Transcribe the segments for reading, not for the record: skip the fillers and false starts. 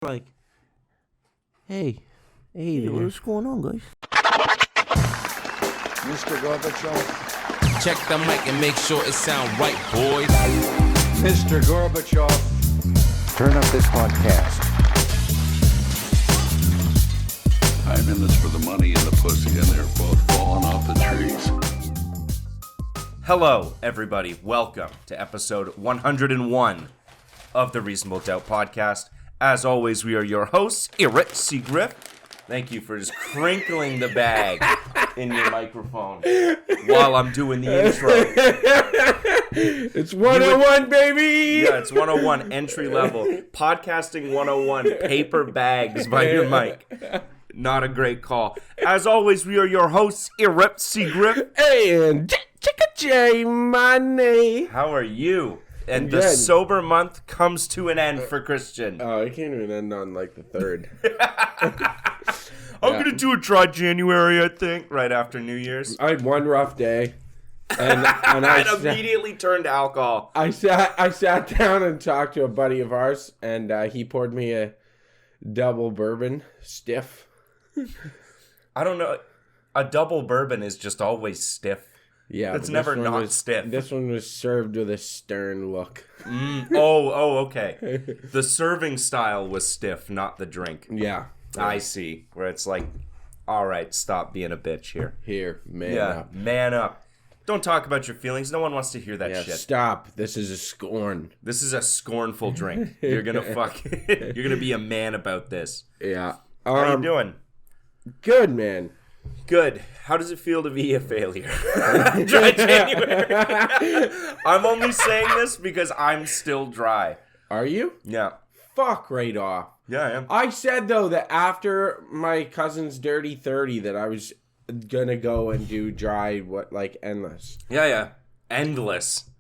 Like, hey, what's going on, guys? Mr. Gorbachev. Check the mic and make sure it sound right, boys. Mr. Gorbachev. Turn up this podcast. I'm in this for the money and the pussy, and they're both falling off the trees. Hello, everybody. Welcome to episode 101 of the Reasonable Doubt podcast. As always, we are your hosts, Eric Griff. Thank you for just crinkling the bag in your microphone while I'm doing the intro. It's 101, baby! Yeah, it's 101 entry level. Podcasting 101, paper bags by your mic. Not a great call. As always, we are your hosts, Eric Griff. And Chicka J Money. How are you? And Good. the sober month comes to an end for Christian. Oh, it can't even end on like the 3rd. I'm gonna do a dry January, I think, right after New Year's. I had one rough day, and I immediately turned to alcohol. I sat down and talked to a buddy of ours, and he poured me a double bourbon stiff. I don't know. A double bourbon is just always stiff. Yeah, it's but never this one not was, stiff. This one was served with a stern look. Okay. The serving style was stiff, not the drink. Yeah. I see. Where it's like, all right, stop being a bitch here. Here, man up. Man up. Don't talk about your feelings. No one wants to hear that shit. Stop. This is a scorn. This is a scornful drink. You're gonna You're gonna be a man about this. Yeah. How you doing? Good, man. Good. How does it feel to be a failure? Dry January. I'm only saying this because I'm still dry. Are you? Yeah. Fuck right off. Yeah, I am. I said, though, that after my cousin's dirty 30 that I was gonna go and do dry, endless. Yeah. Endless.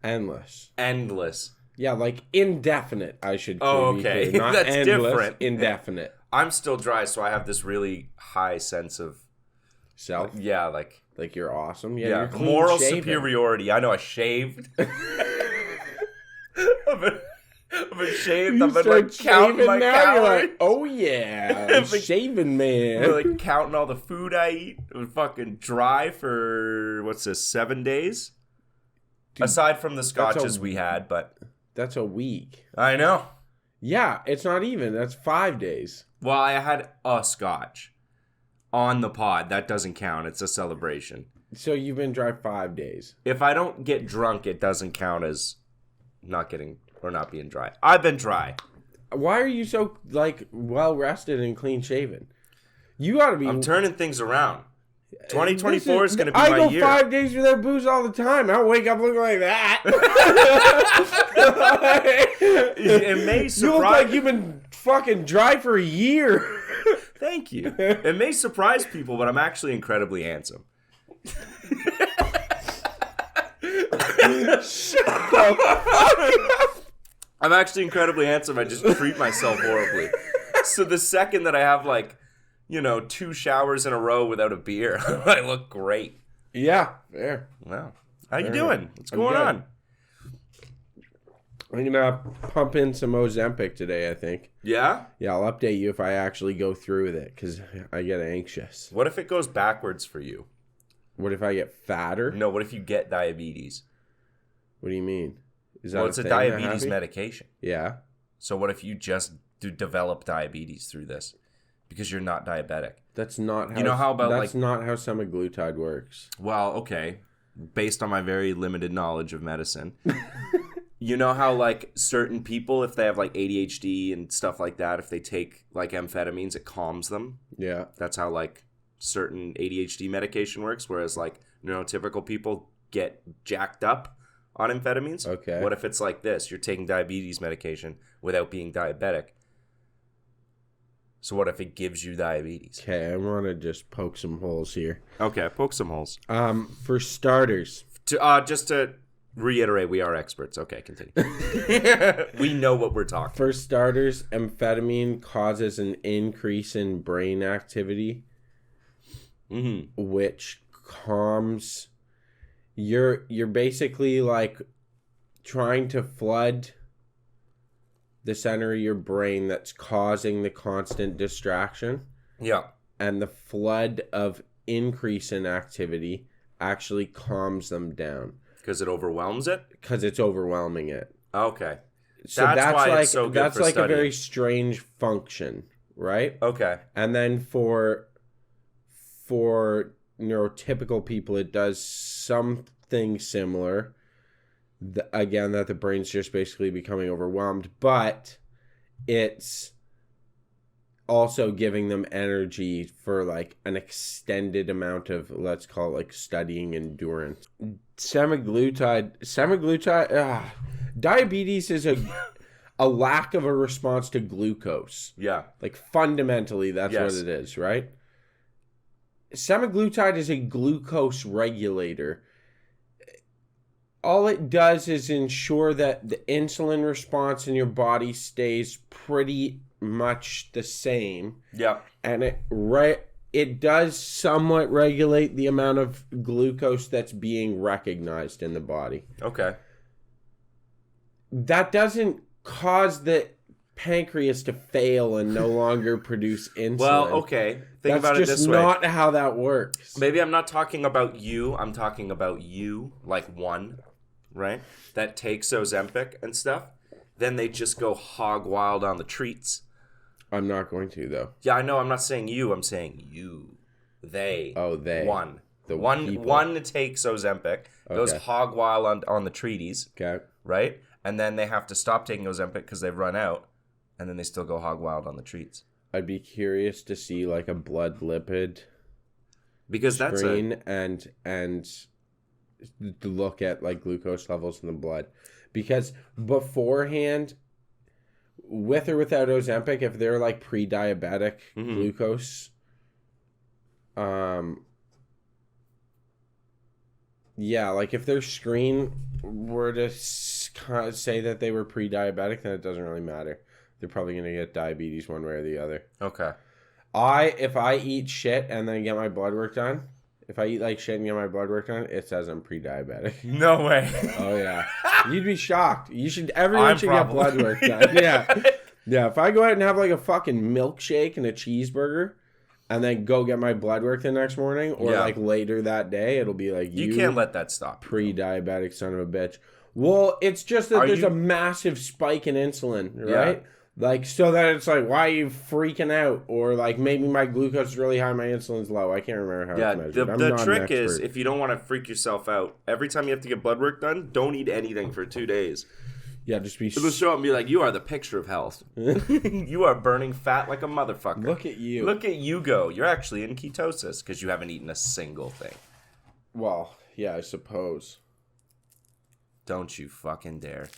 Yeah, like indefinite, I should Oh, be okay. clear. Not That's endless, different. indefinite. I'm still dry, so I have this really high sense of Self? yeah, like You're awesome? Yeah, yeah, you're clean moral shaven. superiority. I know I shaved. I've been shaved. You I've been start like counting my now, calories. you're like, oh yeah, I'm Like- shaving man. I'm like counting all the food I eat. I'm fucking dry for what's this, 7 days? Dude, aside from the scotches we had, but That's a week. I know. Yeah, it's not even. That's 5 days. Well, I had a scotch on the pod. That doesn't count. It's a celebration. So you've been dry 5 days. If I don't get drunk, it doesn't count as not getting or not being dry. I've been dry. Why are you so well rested and clean shaven? You gotta be. I'm turning things around. 2024 is going to be I my go year. 5 days without booze all the time. I don't wake up looking like that. It may surprise You look like you've been fucking dry for a year. Thank you. It may surprise people, but I'm actually incredibly handsome. I'm actually incredibly handsome. I just treat myself horribly. So the second that I have 2 showers in a row without a beer, I look great. Yeah, fair. Wow. How you doing? What's going on? I'm gonna pump in some Ozempic today, I think. Yeah? Yeah, I'll update you if I actually go through with it, because I get anxious. What if it goes backwards for you? What if I get fatter? No, what if you get diabetes? What do you mean? Is that Well, it's a thing that diabetes happens? medication. Yeah. So what if you just develop diabetes through this? Because you're not diabetic. That's not how... You know how about, That's not how semaglutide works. Well, okay. Based on my very limited knowledge of medicine. You know how, certain people, if they have, ADHD and stuff like that, if they take, amphetamines, it calms them? Yeah. That's how, certain ADHD medication works, whereas, neurotypical people get jacked up on amphetamines. Okay. What if it's like this? You're taking diabetes medication without being diabetic. So what if it gives you diabetes? Okay, I want to just poke some holes here. Okay, poke some holes. For starters... Just to reiterate, we are experts. Okay, continue. We know what we're talking. For starters, amphetamine causes an increase in brain activity, which calms. You're basically trying to flood the center of your brain that's causing the constant distraction. Yeah. And the flood of increase in activity actually calms them down. Because it overwhelms it? Because it's overwhelming it. Okay. So that's why like, it's so good that's for like studying. a very strange function, right? Okay. And then for neurotypical people, it does something similar. Again, that the brain's just basically becoming overwhelmed, but it's also giving them energy for like an extended amount of, let's call it like studying endurance. Semaglutide, diabetes is a lack of a response to glucose. Yeah. Like fundamentally, that's Yes. what it is, right? Semaglutide is a glucose regulator. All it does is ensure that the insulin response in your body stays pretty much the same. Yeah. And it does somewhat regulate the amount of glucose that's being recognized in the body. Okay. That doesn't cause the pancreas to fail and no longer produce insulin. Well, okay. Think about it this way. That's just not how that works. Maybe I'm not talking about you. I'm talking about you, like one, right? That takes Ozempic and stuff. Then they just go hog wild on the treats. I'm not going to, though. Yeah, I know. I'm not saying you. I'm saying you. They. Oh, they. One. The one people. One takes Ozempic, goes Okay. hog wild on the treaties, Okay. right? And then they have to stop taking Ozempic because they've run out. And then they still go hog wild on the treats. I'd be curious to see like a blood lipid Because that's screen and look at like glucose levels in the blood. Because beforehand, with or without Ozempic, if they're like pre-diabetic glucose, yeah, like if their screen were to say that they were pre-diabetic, then it doesn't really matter. They're probably going to get diabetes one way or the other. okay. If I eat shit and then get my blood work done, if I eat like shit and get my blood work done, it says I'm pre-diabetic. No way. Oh yeah, you'd be shocked. Everyone I'm should probably- get blood work done. Yeah, yeah. If I go out and have like a fucking milkshake and a cheeseburger, and then go get my blood work the next morning, or Yeah. like later that day, it'll be like You can't let that stop. pre-diabetic son of a bitch. Well, it's just that Are there's you- a massive spike in insulin, right? Like, so that it's like, why are you freaking out? Or like, maybe my glucose is really high, my insulin's low. I can't remember how Yeah, it's measured. I'm the not an trick is, expert. if you don't want to freak yourself out, every time you have to get blood work done, don't eat anything for 2 days. Yeah, just be... It'll show up and be like, you are the picture of health. You are burning fat like a motherfucker. Look at you. Look at you go. You're actually in ketosis because you haven't eaten a single thing. Well, yeah, I suppose. Don't you fucking dare.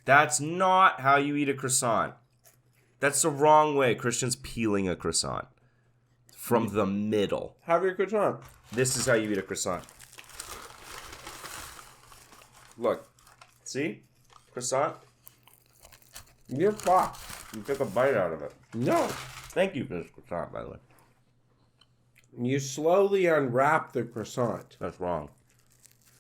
That's not how you eat a croissant. That's the wrong way. Christian's peeling a croissant from the middle. Have your croissant. This is how you eat a croissant. Look. See? Croissant. You're fucked. You took a bite out of it. No. Thank you for this croissant, by the way. You slowly unwrap the croissant. That's wrong.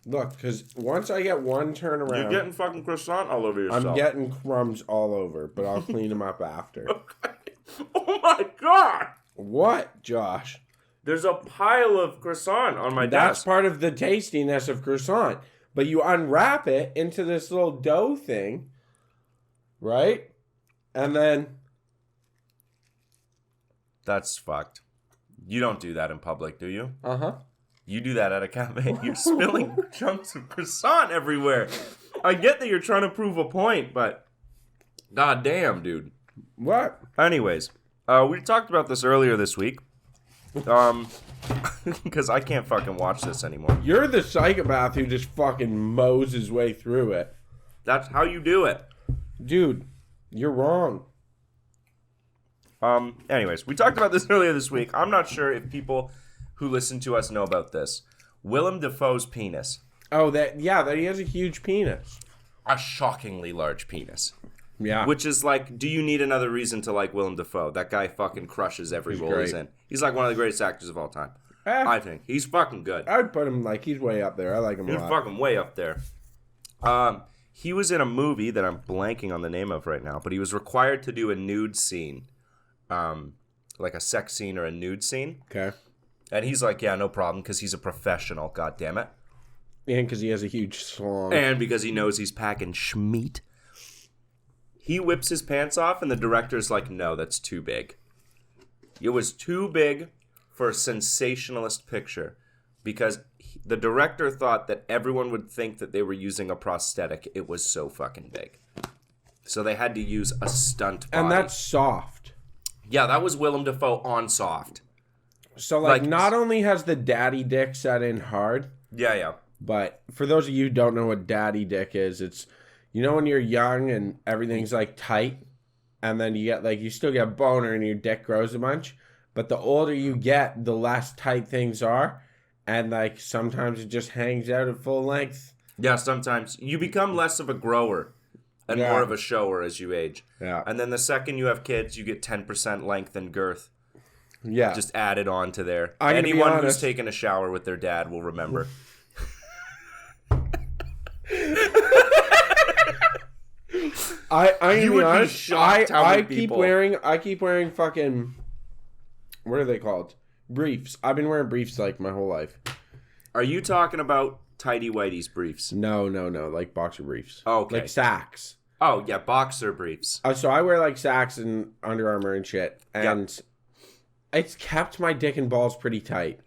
Look, because once I get one turn around... You're getting fucking croissant all over yourself. I'm getting crumbs all over, but I'll clean them up after. Oh my god! What, Josh? There's a pile of croissant on my That's desk. part of the tastiness of croissant. But you unwrap it into this little dough thing, right? And then... That's fucked. You don't do that in public, do you? Uh-huh. You do that at a cafe. You're spilling chunks of croissant everywhere. I get that you're trying to prove a point, but... God damn, dude. What? Anyways, we talked about this earlier this week. Because I can't fucking watch this anymore. You're the psychopath who just fucking mows his way through it. That's how you do it. Dude, you're wrong. Anyways, we talked about this earlier this week. I'm not sure if people who listen to us know about this. Willem Dafoe's penis. Oh, that he has a huge penis. A shockingly large penis. Yeah. Which is like, do you need another reason to like Willem Dafoe? That guy fucking crushes every role he's great. in. He's like one of the greatest actors of all time. I think. He's fucking good. I'd put him like he's way up there. I like him a He's lot. fucking way up there. he was in a movie that I'm blanking on the name of right now, but he was required to do a nude scene, like a sex scene or a nude scene. Okay. And he's like, yeah, no problem, because he's a professional, God damn it. And because he has a huge slong. And because he knows he's packing schmeat. He whips his pants off, and the director's like, no, that's too big. It was too big for a sensationalist picture, because the director thought that everyone would think that they were using a prosthetic. It was so fucking big. So they had to use a stunt body. And that's soft. Yeah, that was Willem Dafoe on soft. So, like, not only has the daddy dick set in hard. Yeah. But for those of you who don't know what daddy dick is, it's, you know when you're young and everything's, like, tight? And then you get, like, you still get a boner and your dick grows a bunch. But the older you get, the less tight things are. And, like, sometimes it just hangs out at full length. Yeah, sometimes. You become less of a grower and more of a shower as you age. Yeah. And then the second you have kids, you get 10% length and girth. Yeah. Just added on to there. Anyone who's taken a shower with their dad will remember. I You would be honest, shocked how many I keep people- wearing fucking, what are they called? Briefs. I've been wearing briefs like my whole life. Are you talking about tighty whities briefs? No, like boxer briefs. Okay. Like sacks. Oh, yeah, boxer briefs. So I wear like sacks and Under Armour and shit, and it's kept my dick and balls pretty tight.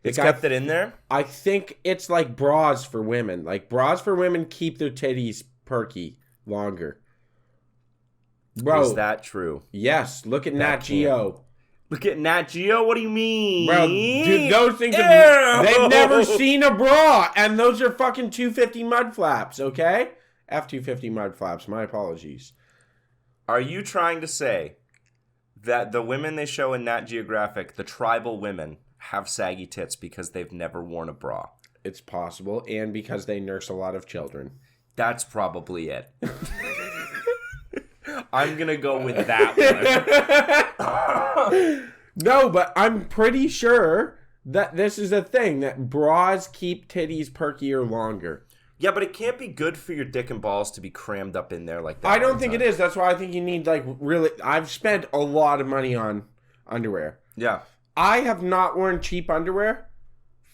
It's kept it in there? I think it's like bras for women. Like bras for women keep their titties perky longer. Bro, Is that true? yes. Look at Nat Geo. Look at Nat Geo? What do you mean? Bro, dude, those things Ew. they've never seen a bra, and those are fucking 250 mud flaps, okay? F250 mud flaps, my apologies. Are you trying to say that the women they show in Nat Geographic, the tribal women, have saggy tits because they've never worn a bra? It's possible, and because they nurse a lot of children. That's probably it. I'm going to go with that one. No, but I'm pretty sure that this is a thing, that bras keep titties perkier longer. Yeah, but it can't be good for your dick and balls to be crammed up in there like that. I don't think it is. That's why I think you need, like, really... I've spent a lot of money on underwear. Yeah. I have not worn cheap underwear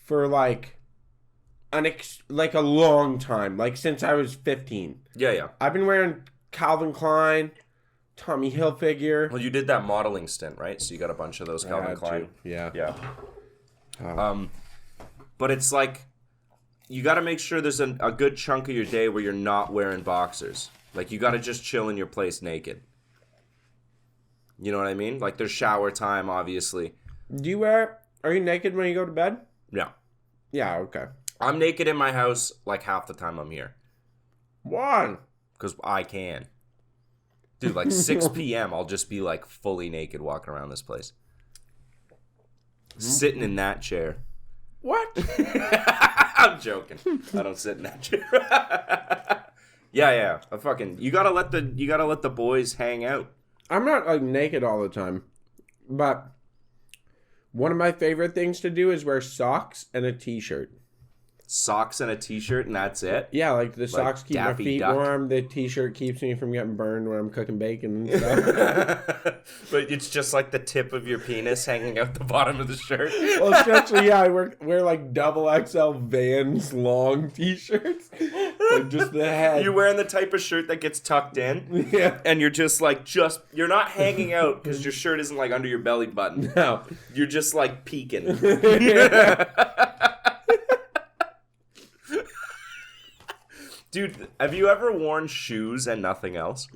for, like, a long time. Like, since I was 15. Yeah. I've been wearing Calvin Klein, Tommy Hilfiger. Well, you did that modeling stint, right? So you got a bunch of those Calvin Klein. Yeah. But it's like, you got to make sure there's a good chunk of your day where you're not wearing boxers. Like, you got to just chill in your place naked. You know what I mean? Like, there's shower time, obviously. Are you naked when you go to bed? Yeah. Yeah, okay. I'm naked in my house like half the time I'm here. Why? Because I can. Dude, like 6 p.m., I'll just be like fully naked walking around this place. Sitting in that chair. What? I'm joking. I don't sit in that chair. yeah. You gotta let the boys hang out. I'm not, like, naked all the time. But one of my favorite things to do is wear socks and a t-shirt. Socks and a t-shirt and that's it? Yeah, like the socks keep my Daffy feet Duck. warm. The t-shirt keeps me from getting burned when I'm cooking bacon and stuff. But it's just like the tip of your penis hanging out the bottom of the shirt. Well, essentially, yeah, I wear like double XL Vans long t-shirts. Like just the head. You're wearing the type of shirt that gets tucked in. Yeah. And you're just you're not hanging out because your shirt isn't like under your belly button. No. You're just like peeking. Dude, have you ever worn shoes and nothing else?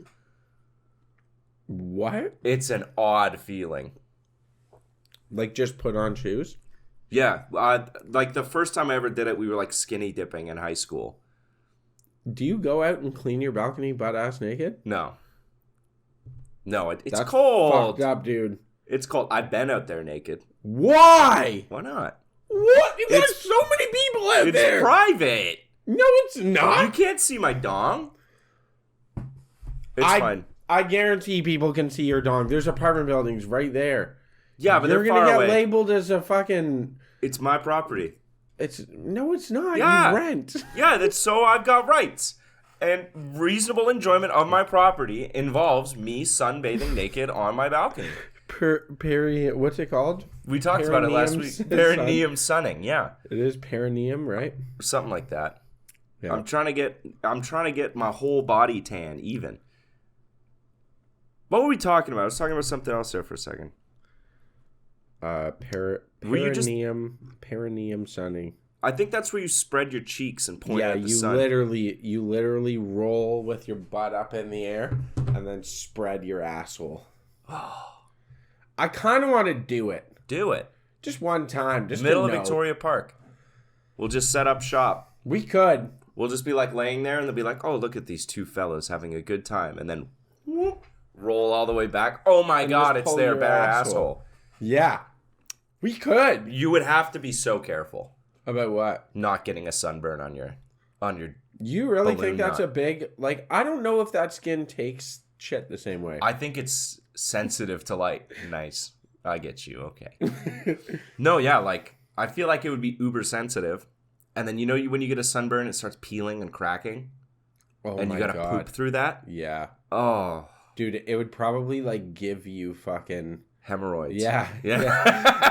What? It's an odd feeling. Like just put on shoes? Yeah, like the first time I ever did it, we were like skinny dipping in high school. Do you go out and clean your balcony butt ass naked? No, it's That's cold. Fucked up, dude. It's cold. I've been out there naked. Why? Why not? What? There's so many people out It's there. private. No, it's You not. can't see my dong. It's fine. I guarantee people can see your dong. There's apartment buildings right there. Yeah, but You're they're gonna far get away. labeled as a fucking. It's my property. It's not. Yeah. You rent. Yeah, that's so I've got rights. And reasonable enjoyment of my property involves me sunbathing naked on my balcony. What's it called? We talked about it last week. Perineum sunning, yeah. It is perineum, right? Something like that. Yeah. I'm trying to get my whole body tan even. What were we talking about? I was talking about something else there for a second. Perineum sunning. I think that's where you spread your cheeks and point at the sun. You literally roll with your butt up in the air and then spread your asshole. I kind of want to do it. Do it. Just one time. Just Middle of Victoria Park. We'll just set up shop. We could. We'll just be like laying there and they'll be like, oh, look at these two fellas having a good time. And then whoop, roll all the way back. Oh my God, it's their bare asshole. Yeah. We could. You would have to be so careful. About what? Not getting a sunburn on your You really think that's nut. a big, like, I don't know if that skin takes shit the same way. I think it's sensitive to light. Nice. I get you. Okay. No, yeah, like, I feel like it would be uber sensitive. And then, when you get a sunburn, it starts peeling and cracking. Oh and my you gotta God. poop through that. Yeah. Oh. Dude, it would probably, like, give you fucking... Hemorrhoids. Yeah. Yeah.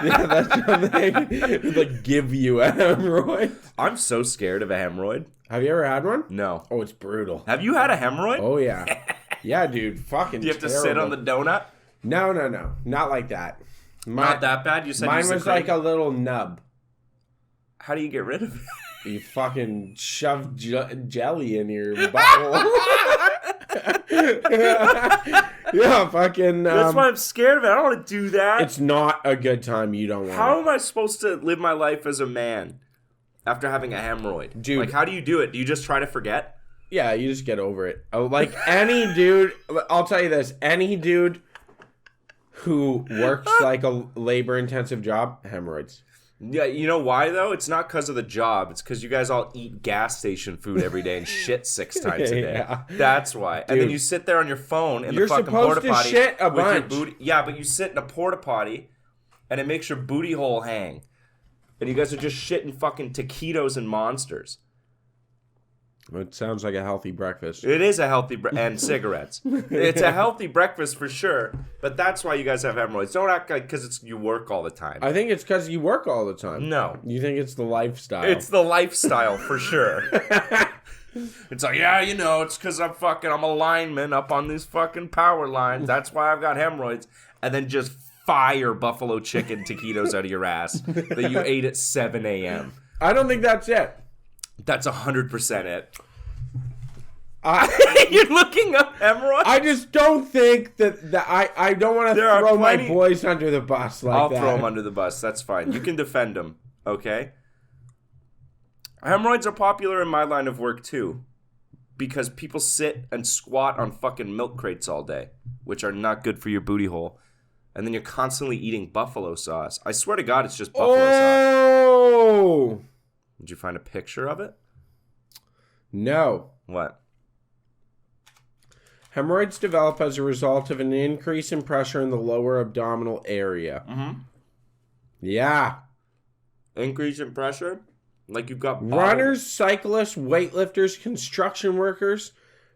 Yeah, that's something. It would, like, give you a hemorrhoid. I'm so scared of a hemorrhoid. Have you ever had one? No. Oh, it's brutal. Have you had a hemorrhoid? Oh, yeah. Yeah, dude. Fucking Do you have to sit on the donut? No. Not like that. Not that bad? You said mine was like a little nub. How do you get rid of it? You fucking shove jelly in your butthole. Yeah, fucking... That's why I'm scared of it. I don't want to do that. It's not a good time. You don't want How it. am I supposed to live my life as a man after having a hemorrhoid? Dude. Like, how do you do it? Do you just try to forget? Yeah, you just get over it. Like, any dude... I'll tell you this. Any dude who works like a labor-intensive job, hemorrhoids. Yeah, you know why, though? It's not because of the job. It's because you guys all eat gas station food every day and shit 6 times a day. Yeah. That's why. And then you sit there on your phone in You're the fucking supposed porta to potty. shit a with your bunch. booty. Yeah, but you sit in a porta potty and it makes your booty hole hang. And you guys are just shitting fucking taquitos and Monsters. It sounds like a healthy breakfast. It is a healthy and cigarettes. It's a healthy breakfast for sure, but that's why you guys have hemorrhoids. Don't act like because you work all the time. I think it's because you work all the time. No. You think it's the lifestyle. It's the lifestyle for sure. It's like, yeah, it's because I'm a lineman up on these fucking power lines. That's why I've got hemorrhoids. And then just fire buffalo chicken taquitos out of your ass that you ate at 7 a.m. I don't think that's it. That's 100% it. You're looking up hemorrhoids? I just don't think that I don't want to throw my boys under the bus like that. I'll throw them under the bus. That's fine. You can defend them, okay? Hemorrhoids are popular in my line of work, too. Because people sit and squat on fucking milk crates all day, which are not good for your booty hole. And then you're constantly eating buffalo sauce. I swear to God, it's just buffalo sauce. Oh! Did you find a picture of it? No. What? Hemorrhoids develop as a result of an increase in pressure in the lower abdominal area. Mm-hmm. Yeah. Increase in pressure? Like you've got... Runners, cyclists, weightlifters, construction workers,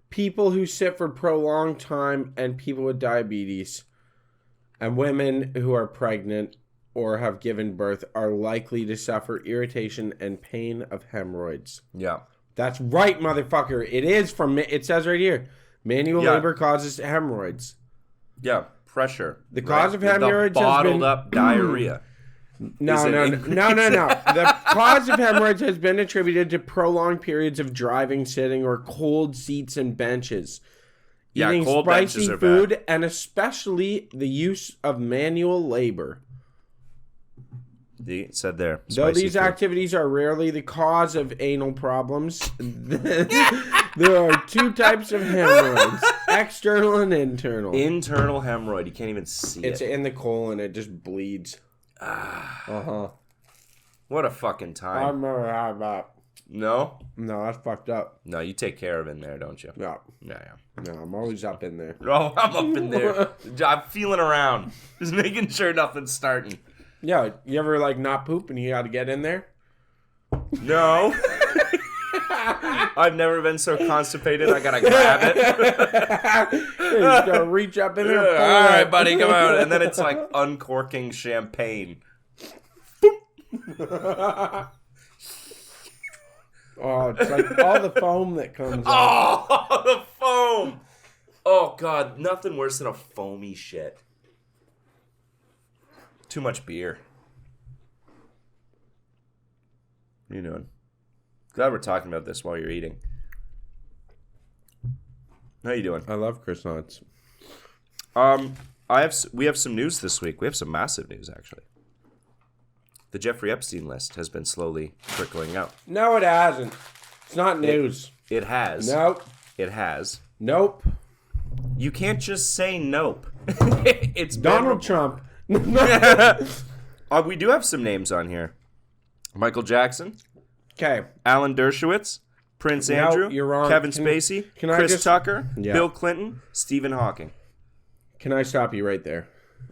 people who sit for prolonged time, and people with diabetes, and women who are pregnant or have given birth are likely to suffer irritation and pain of hemorrhoids. Yeah. That's right, motherfucker. It is from... It says right here. Manual labor causes hemorrhoids. Yeah, pressure. The cause of hemorrhoids has bottled been... up diarrhea. No. The cause of hemorrhoids has been attributed to prolonged periods of driving, sitting, or cold seats and benches. Yeah, Eating cold benches spicy are food, bad. and especially the use of manual labor. It said there. Though Spicy these food. activities are rarely the cause of anal problems, there are 2 types of hemorrhoids, external and internal. Internal hemorrhoid. You can't even see It's it. in the colon. It just bleeds. What a fucking I time. remember having that. No? No, that's fucked up. No, you take care of in there, don't you? Yeah. Yeah. No, I'm always up in there. Oh, I'm up in there. I'm feeling around. Just making sure nothing's starting. Yeah, you ever like not poop and you got to get in there? No. I've never been so constipated. I gotta grab it. You just gotta reach up in there. All right, buddy, come out. And then it's like uncorking champagne. Oh, it's like all the foam that comes out. Oh, the foam. Oh, God. Nothing worse than a foamy shit. Too much beer. What are you doing? Glad we're talking about this while you're eating. How you doing? I love croissants. We have some news this week. We have some massive news, actually. The Jeffrey Epstein list has been slowly trickling out. No, it hasn't. It's not news. It has. Nope. It has. Nope. You can't just say nope. It's Donald Trump. We do have some names on here. Michael Jackson. Okay. Alan Dershowitz. Prince No, Andrew. you're wrong. Kevin Spacey. can I Chris just- Tucker. Yeah. Bill Clinton. Stephen Hawking. Can I stop you right there?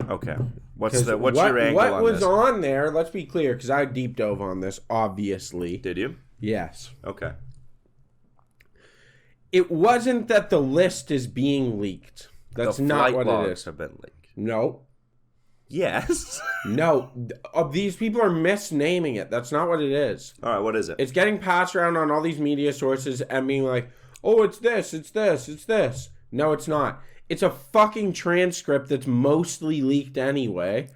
Okay. What's your angle what on was this? on there? Let's be clear, because I deep dove on this. Obviously, Did you? yes. Okay. It wasn't that the list is being leaked. That's The not flight what logs it is. have been leaked. No, Yes. no. These people are misnaming it. That's not what it is. All right. What is it? It's getting passed around on all these media sources and being like, "Oh, it's this, it's this, it's this." No, it's not. It's a fucking transcript that's mostly leaked anyway.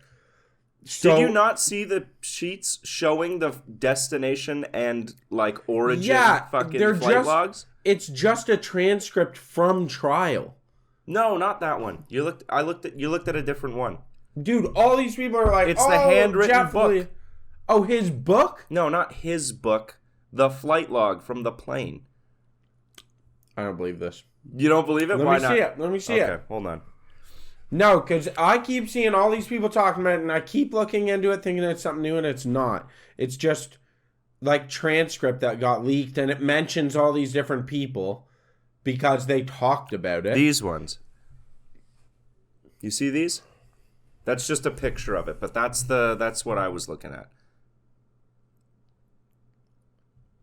So, Did you not see the sheets showing the destination and like origin Yeah, fucking they're flight just- logs? It's just a transcript from trial. No, not that one. You looked at a different one. Dude, all these people are like, It's oh, the handwritten Jeff book. Lee-" Oh, his book? No, not his book. The flight log from the plane. I don't believe this. You don't believe it? Let Why me not? see it. Let me see Okay, it. hold on. No, because I keep seeing all these people talking about it, and I keep looking into it thinking it's something new, and it's not. It's just like transcript that got leaked, and it mentions all these different people because they talked about it. These ones. You see these? That's just a picture of it, but that's what I was looking at.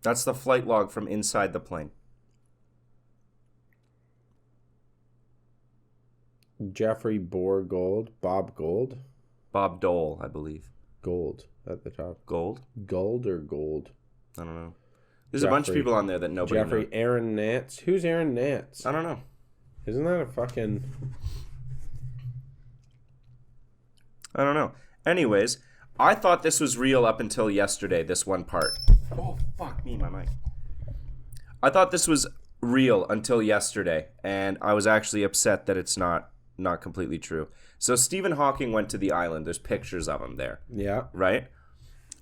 That's the flight log from inside the plane. Jeffrey Bob Gold? Bob Dole, I believe. Gold at the top. Gold? Gold or gold? I don't know. There's a bunch of Jeffrey. people on there that nobody Jeffrey knows. Aaron Nance? Who's Aaron Nance? I don't know. Isn't that a fucking... I don't know. Anyways, I thought this was real up until yesterday, this one part. Oh, fuck me, my mic. I thought this was real until yesterday, and I was actually upset that it's not completely true. So Stephen Hawking went to the island. There's pictures of him there, Yeah. right?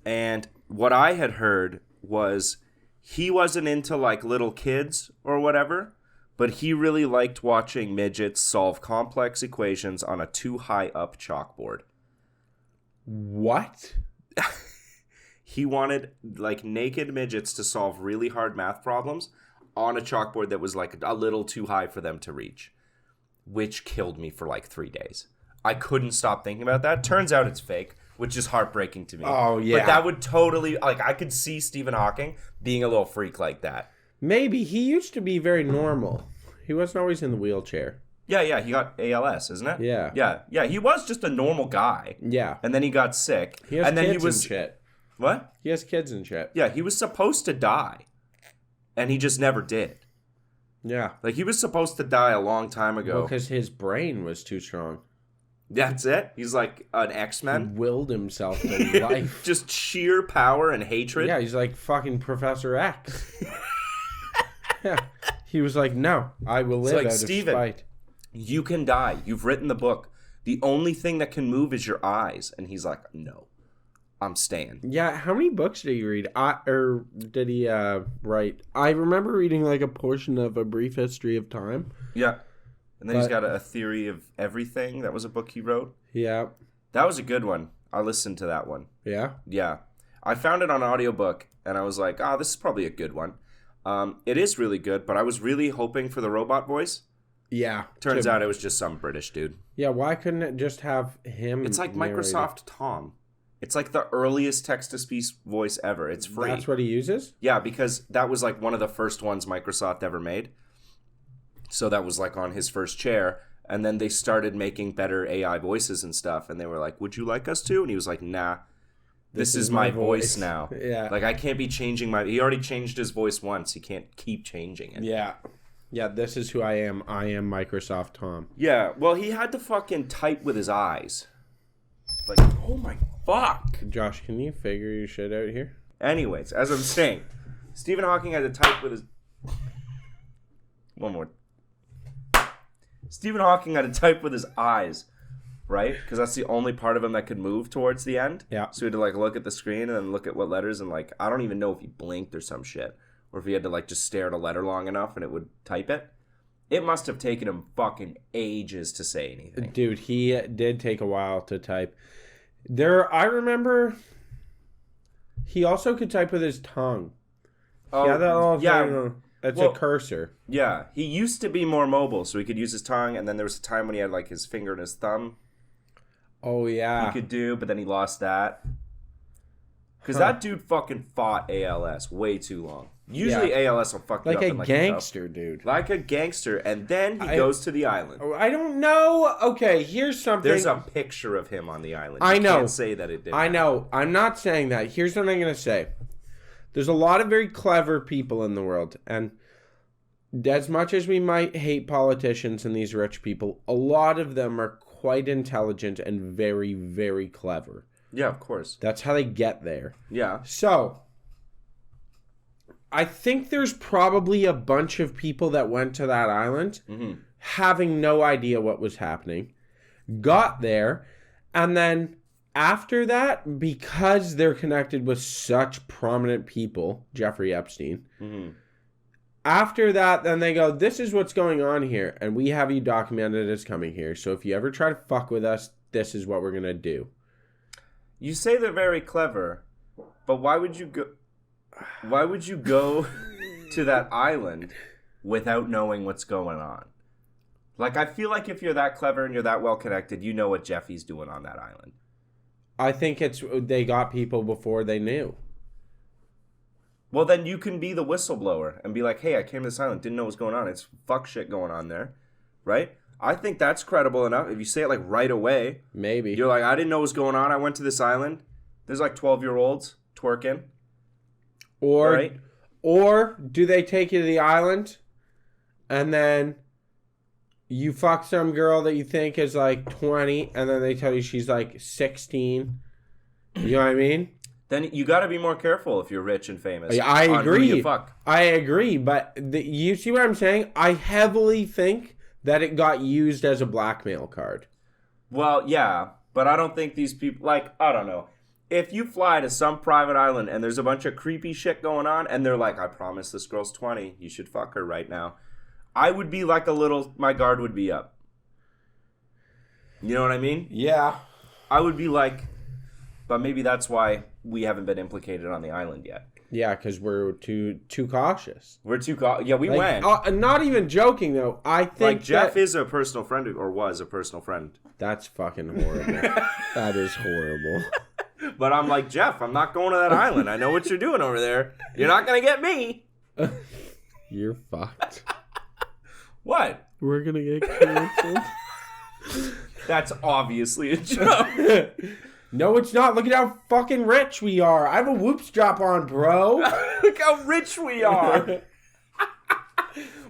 And what I had heard was he wasn't into like little kids or whatever, but he really liked watching midgets solve complex equations on a too high up chalkboard. What? He wanted like naked midgets to solve really hard math problems on a chalkboard that was like a little too high for them to reach, which killed me for like 3 days. I couldn't stop thinking about that. Turns out it's fake, which is heartbreaking to me. Oh, yeah. But that would totally, like, I could see Stephen Hawking being a little freak like that. Maybe. He used to be very normal. He wasn't always in the wheelchair. Yeah, he got ALS, isn't it? Yeah. Yeah, he was just a normal guy. Yeah. And then he got sick. He has and then kids he was and shit. What? He has kids and shit. Yeah, he was supposed to die. And he just never did. Yeah. Like, he was supposed to die a long time ago. Because his brain was too strong. That's it? He's like an He X-Men? willed himself to life. Just sheer power and hatred? Yeah, he's like fucking Professor X. Yeah. He was like, no, I will live like, out Steven, of spite. You can die. You've written the book. The only thing that can move is your eyes. And he's like, no, I'm staying. Yeah, how many books did he read? Or did he write? I remember reading like a portion of A Brief History of Time. Yeah. And then he's But- got a Theory of Everything. That was a book he wrote. Yeah. That was a good one. I listened to that one. Yeah. Yeah. I found it on audiobook, and I was like, this is probably a good one. It is really good, but I was really hoping for the robot voice. Yeah. Turns out it was just some British dude. Yeah, why couldn't it just have him? It's like narrate it? Microsoft Tom. It's like the earliest text-to-speech voice ever. It's free. That's what he uses? Yeah, because that was like one of the first ones Microsoft ever made. So that was like on his first chair. And then they started making better AI voices and stuff. And they were like, would you like us to? And he was like, nah, this is my voice now. Yeah. Like, I can't be changing my... He already changed his voice once. He can't keep changing it. Yeah. Yeah, this is who I am. I am Microsoft Tom. Yeah, well, he had to fucking type with his eyes. Like, oh my fuck. Josh, can you figure your shit out here? Anyways, as I'm saying, Stephen Hawking had to type with his... One more. Stephen Hawking had to type with his eyes, right? Because that's the only part of him that could move towards the end. Yeah. So he had to, like, look at the screen and then look at what letters and, like, I don't even know if he blinked or some shit. Or if he had to, like, just stare at a letter long enough and it would type it. It must have taken him fucking ages to say anything. Dude, he did take a while to type. I remember he also could type with his tongue. Oh, Yeah, that all yeah. That's Well, a cursor. Yeah, he used to be more mobile, so he could use his tongue, and then there was a time when he had, like, his finger and his thumb Oh, yeah. he could do, but then he lost that. Because that dude fucking fought ALS way too long. Usually ALS will fuck you like up a in, like, gangster, dude. Like a gangster, and then he goes to the island. I don't know. Okay, here's something. There's a picture of him on the island. I know. You can't say that it did. I know. I'm not saying that. Here's what I'm going to say. There's a lot of very clever people in the world, and as much as we might hate politicians and these rich people, a lot of them are quite intelligent and very, very clever. Yeah, of course. That's how they get there. Yeah. So, I think there's probably a bunch of people that went to that island having no idea what was happening, got there, and then after that, because they're connected with such prominent people, Jeffrey Epstein, after that, then they go, this is what's going on here, and we have you documented as coming here, so if you ever try to fuck with us, this is what we're going to do. You say they're very clever, but why would you go... Why would you go to that island without knowing what's going on? Like, I feel like if you're that clever and you're that well connected, you know what Jeffy's doing on that island. I think they got people before they knew. Well, then you can be the whistleblower and be like, hey, I came to this island, didn't know what was going on. It's fuck shit going on there, right? I think that's credible enough. If you say it, like, right away. Maybe. You're like, I didn't know what was going on. I went to this island. There's, like, 12-year-olds twerking. Or, right? Or do they take you to the island and then you fuck some girl that you think is like 20 and then they tell you she's like 16? You know what I mean? Then you got to be more careful if you're rich and famous. I on agree. Who you fuck. I agree, but you see what I'm saying? I heavily think that it got used as a blackmail card. Well, yeah, but I don't think these people, like, I don't know. If you fly to some private island and there's a bunch of creepy shit going on and they're like, I promise this girl's 20, you should fuck her right now, I would be like my guard would be up. You know what I mean? Yeah. I would be like, but maybe that's why we haven't been implicated on the island yet. Yeah, because we're too cautious. We're too yeah, we went. Not even joking, though. I think like, Jeff is a personal friend, or was a personal friend. That's fucking horrible. That is horrible. But I'm like, Jeff, I'm not going to that island. I know what you're doing over there. You're not going to get me. You're fucked. What? We're going to get canceled. That's obviously a joke. No, it's not. Look at how fucking rich we are. I have a Whoops drop on, bro. Look how rich we are.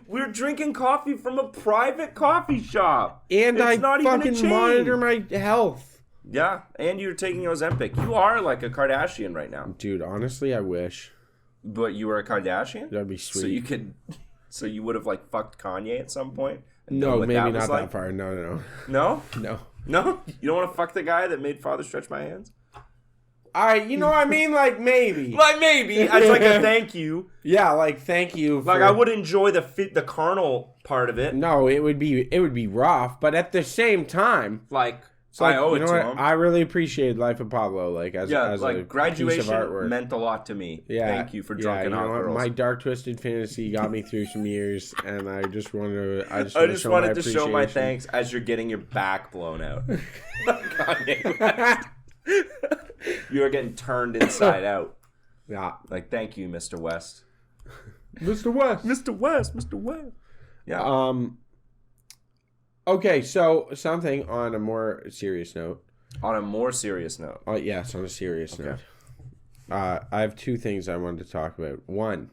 We're drinking coffee from a private coffee shop. And it's I not even a fucking chain. monitor my health. Yeah, and you're taking Ozempic. You are like a Kardashian right now. Dude, honestly, I wish. But you were a Kardashian? That'd be sweet. So you would have, like, fucked Kanye at some point? No, maybe not that far. No. No? No. No? You don't want to fuck the guy that made Father Stretch My Hands? You know what I mean? Like, maybe. Like, maybe. As like a thank you. Yeah, like, thank you. Like, I would enjoy the carnal part of it. No, it would be rough, but at the same time, like, like, I owe it to him. I really appreciate Life of Pablo, like, as like, a graduation piece of artwork. meant a lot to me. Yeah, thank you for drunken hot girls. My dark twisted fantasy got me through some years, and I just wanted to. I just wanted to show my thanks as you're getting your back blown out. You were getting turned inside out. Yeah. Like, thank you, Mr. West. Mr. West. Mr. West, Mr. West. Yeah. Okay, so something on a more serious note. On a more serious note. Yes, on a serious note. I have two things I wanted to talk about. One,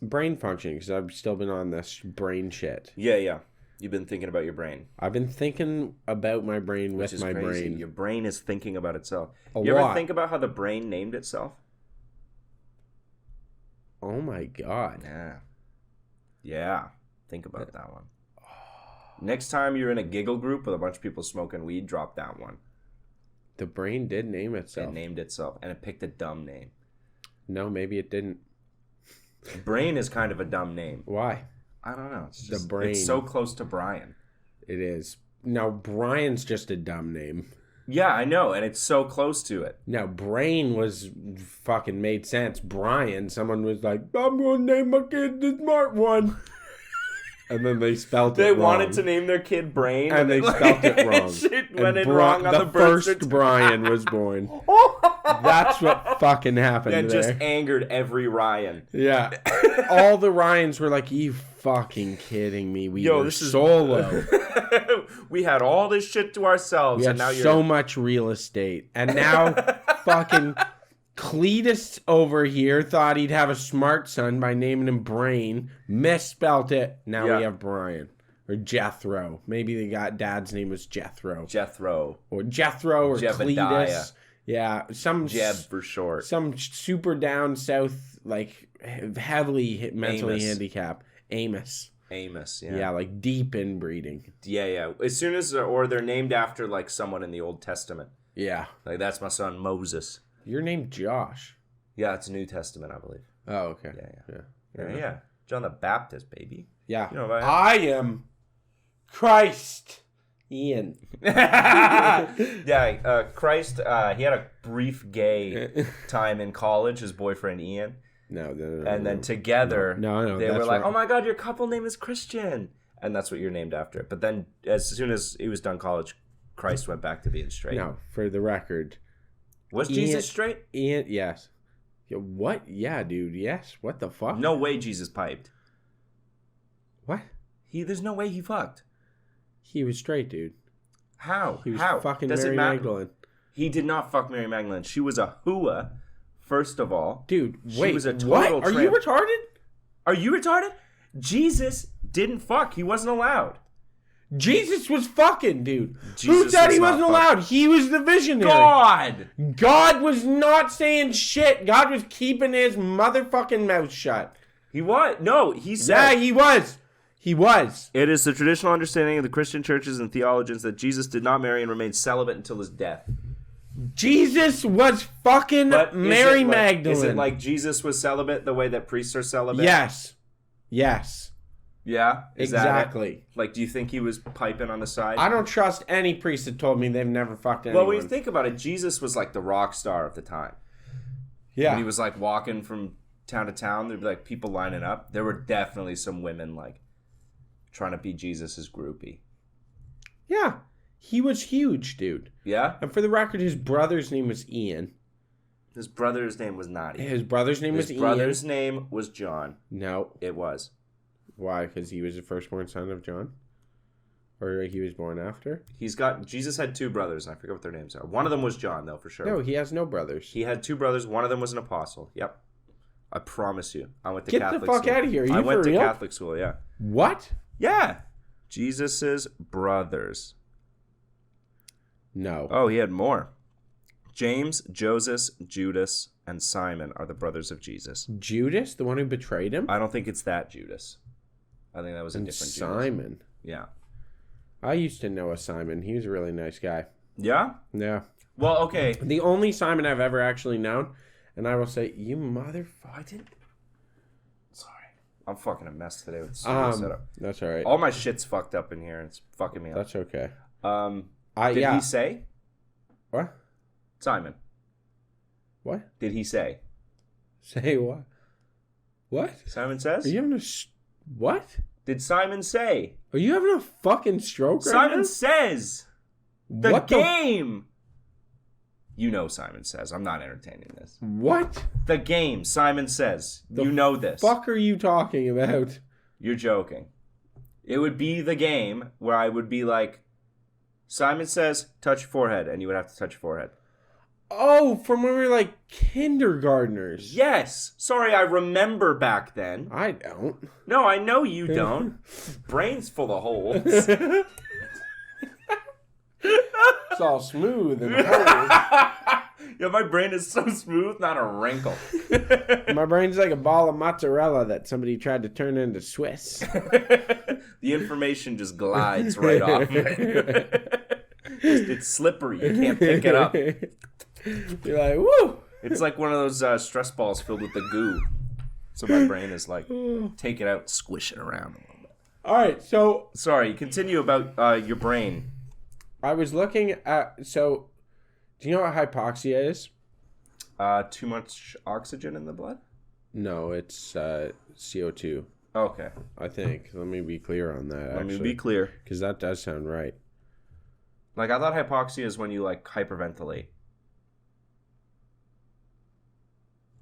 brain functioning, because I've still been on this brain shit. Yeah. You've been thinking about your brain. I've been thinking about my brain with my crazy. brain. Your brain is thinking about itself. A you lot. ever think about how the brain named itself? Oh my god. Yeah. Think about that one. Next time you're in a giggle group with a bunch of people smoking weed, drop that one. The brain did name itself. It named itself, and it picked a dumb name. No, maybe it didn't. Brain is kind of a dumb name. Why? I don't know. It's just, The brain. It's so close to Brian. It is. Now, Brian's just a dumb name. Yeah, I know, and it's so close to it. Now, Brain was fucking made sense. Brian, someone was like, I'm going to name my kid the smart one. And then they spelled it They wrong. wanted to name their kid Brain. And they spelled it wrong. Shit went And in wrong on the birth first certificate. Brian was born. That's what fucking happened That there. just angered every Ryan. Yeah. All the Ryans were like, you fucking kidding me. We were this is solo. We had all this shit to ourselves, We and had now so you're much real estate. And now fucking Cletus over here thought he'd have a smart son by naming him Brain. Misspelt it. Now Yeah. we have Brian. Or Jethro. Maybe they got dad's name was Jethro. Jethro. Or Jethro or Jebediah. Cletus. Yeah. Some Jeb for short. Some super down south, like heavily mentally Amos. handicapped. Amos. Yeah. Yeah, like deep inbreeding. Yeah. As soon as, or they're named after like someone in the Old Testament. Yeah. Like that's my son Moses. You're named Josh. Yeah, it's New Testament, I believe. Oh, okay. Yeah. John the Baptist, baby. Yeah. You know about him? I am Christ. Ian. Christ, he had a brief gay time in college, his boyfriend Ian. No. And then together, No, they that's were like, right. oh my God, your couple name is Christian. And that's what you're named after. But then as soon as he was done college, Christ went back to being straight. No, for the record. Was Jesus straight? Ian, yes. Yeah, what? Yeah, dude, yes. What the fuck? No way Jesus piped. What? There's no way he fucked. He was straight, dude. How? He was How? fucking Does it Mary matter? Magdalene. He did not fuck Mary Magdalene. She was a hooah, first of all. Dude, She wait. was a total what? Are you tramp. retarded? Are you retarded? Jesus didn't fuck. He wasn't allowed. Jesus was fucking, dude. Who Jesus said was he not wasn't allowed? He was the visionary. God! God was not saying shit. God was keeping his motherfucking mouth shut. He was. No, he said. Yeah, he was. He was. It is the traditional understanding of the Christian churches and theologians that Jesus did not marry and remained celibate until his death. Jesus was fucking But Mary is Magdalene. it like Jesus was celibate the way that priests are celibate? Yes. Yes. Yeah? Is that it? Exactly. Like, do you think he was piping on the side? I don't trust any priest that told me they've never fucked anyone. Well, when you think about it, Jesus was like the rock star of the time. yeah. When he was like walking from town to town, there'd be like people lining up. There were definitely some women like trying to be Jesus's groupie. Yeah. He was huge, dude. Yeah? And for the record, his brother's name was Ian. His brother's name was not Ian. His brother's name His was brother's Ian. name was John. No. It was. Why? Because he was the firstborn son of John? Or he was born after? Jesus had two brothers, and I forget what their names are. One of them was John, though, for sure. No, he has no brothers. He had two brothers. One of them was an apostle. Yep. I promise you. I went to Get Catholic the fuck school. out of here. Are you I went for to real? Catholic school, yeah. What? Yeah. Jesus's brothers. No. Oh, he had more. James, Joseph, Judas, and Simon are the brothers of Jesus. Judas, the one who betrayed him? I don't think it's that Judas. I think that was a And different Simon. Judas. Yeah. I used to know a Simon. He was a really nice guy. Yeah? Yeah. Well, okay. The only Simon I've ever actually known, and I will say, you motherfucker. I didn't. Sorry. I'm fucking a mess today with the studio setup. That's all right. All my shit's fucked up in here, and it's fucking me up. That's okay. Did he say? What? Simon. What? Did he say? Say what? What? Simon says? Are you having a... What? Did Simon say? Are you having a fucking stroke right Simon now? says! The What game! You know Simon Says. I'm not entertaining this. What The game, Simon Says. You know this. fuck are you talking about? You're joking. It would be the game where I would be like, Simon Says, touch your forehead, and you would have to touch your forehead. Oh, from when we were like kindergartners. Yes. Sorry, I remember back then. I don't. No, I know you don't. Brain's full of holes. It's all smooth and hard. Yeah, my brain is so smooth, not a wrinkle. My brain's like a ball of mozzarella that somebody tried to turn into Swiss. The information just glides right off. It's slippery. You can't pick it up. You're like, woo! It's like one of those stress balls filled with the goo. So my brain is like, take it out, squish it around a little bit. All right, so Sorry, continue about your brain. I was looking at. So, do you know what hypoxia is? Too much oxygen in the blood? No, it's CO2. Okay. I think. Let me be clear on that. Let me be clear. because that does sound right. Like, I thought hypoxia is when you, like, hyperventilate.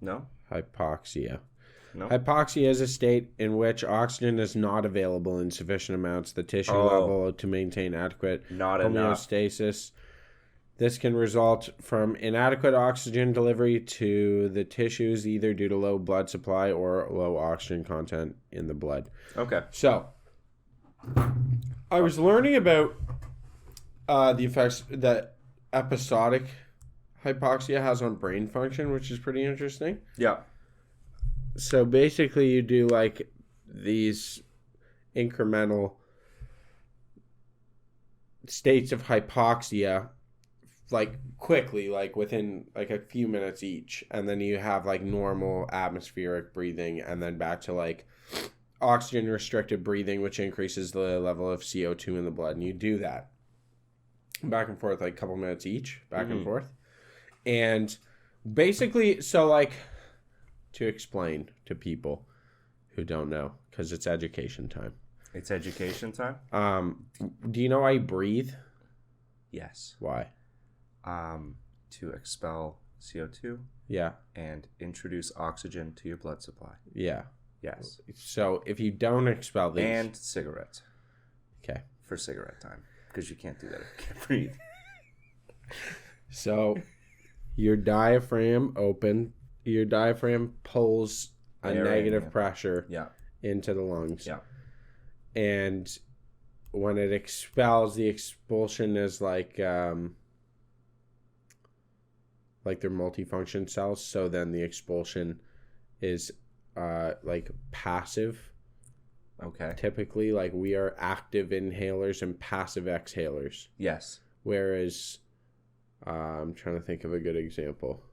No? Hypoxia. No? Hypoxia is a state in which oxygen is not available in sufficient amounts the tissue Oh. level to maintain adequate Not enough. homeostasis. This can result from inadequate oxygen delivery to the tissues either due to low blood supply or low oxygen content in the blood. Okay. So, I was learning about the effects that episodic hypoxia has on brain function, which is pretty interesting. Yeah. So basically you do like these incremental states of hypoxia like quickly, like within like a few minutes each, and then you have like normal atmospheric breathing and then back to like oxygen restricted breathing, which increases the level of CO2 in the blood, and you do that back and forth like a couple minutes each, back and forth. And basically, so like to explain to people who don't know, because it's education time. It's education time? Do you know why you breathe? Yes. Why? To expel CO2 Yeah. and introduce oxygen to your blood supply. Yeah. Yes. So if you don't expel these... And cigarettes. Okay. For cigarette time. Because you can't do that if you can't breathe. So your diaphragm pulls a Air in, negative yeah. pressure Yeah. into the lungs. Yeah. And when it expels, the expulsion is like they're multifunction cells. So then the expulsion is like passive. Okay. Typically, like we are active inhalers and passive exhalers. Yes. Whereas, I'm trying to think of a good example.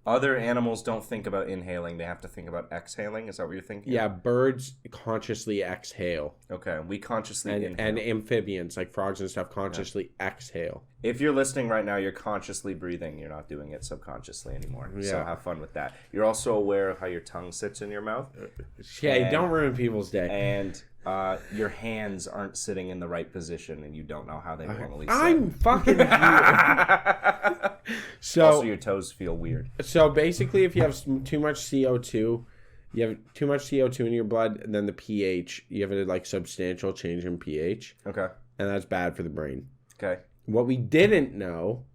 Other animals don't think about inhaling. They have to think about exhaling. Is that what you're thinking? Yeah, birds consciously exhale. Okay. We consciously inhale. And amphibians, like frogs and stuff, consciously exhale. If you're listening right now, you're consciously breathing. You're not doing it subconsciously anymore. So Yeah. have fun with that. You're also aware of how your tongue sits in your mouth. Yeah, don't ruin people's day. And your hands aren't sitting in the right position, and you don't know how they normally sit. I'm fucking Also, your toes feel weird. So basically, if you have too much CO2, you have too much CO2 in your blood, and then the pH, you have a like substantial change in pH, Okay. and that's bad for the brain. Okay. What we didn't know,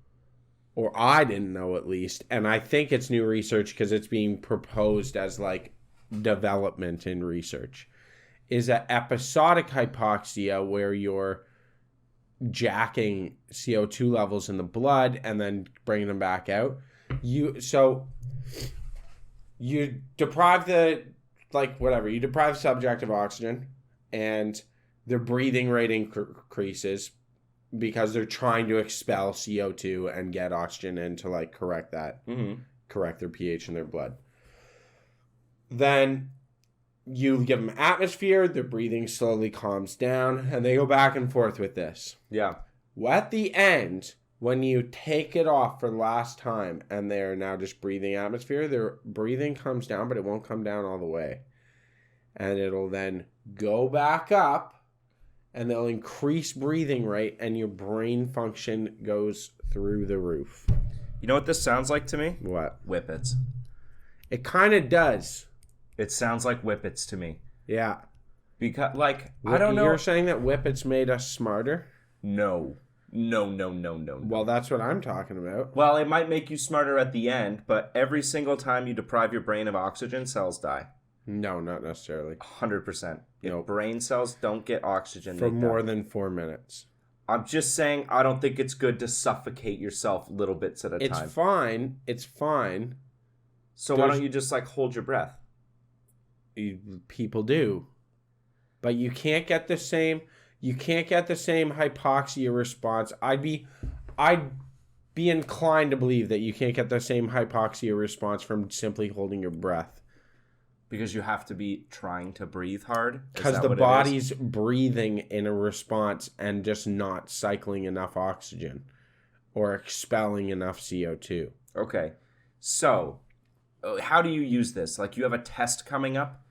or I didn't know at least, and I think it's new research because it's being proposed as like development in research, is that episodic hypoxia, where you're jacking CO2 levels in the blood and then bringing them back out. You deprive the subject of oxygen, and their breathing rate increases because they're trying to expel CO2 and get oxygen in to like correct that, correct their pH in their blood. Then you give them atmosphere, their breathing slowly calms down, and they go back and forth with this. Yeah. At the end, when you take it off for the last time and they're now just breathing atmosphere, their breathing comes down, but it won't come down all the way. And it'll then go back up, and they'll increase breathing rate, and your brain function goes through the roof. You know what this sounds like to me? What? Whippets. It kind of does. It sounds like Whippets to me. Yeah. Because, like, I don't know. You're saying that Whippets made us smarter? No. No. Well, that's what I'm talking about. Well, it might make you smarter at the end, but every single time you deprive your brain of oxygen, cells die. No, not necessarily. 100%. If Nope. brain cells don't get oxygen, For they more die. than 4 minutes. I'm just saying, I don't think it's good to suffocate yourself little bits at a time. It's fine. So why don't you just, like, hold your breath? People do. But you can't get the same hypoxia response. I'd be inclined to believe that you can't get the same hypoxia response from simply holding your breath. Because you have to be trying to breathe hard? Because the body's breathing in a response and just not cycling enough oxygen or expelling enough CO2. Okay. So, how do you use this? Like, you have a test coming up?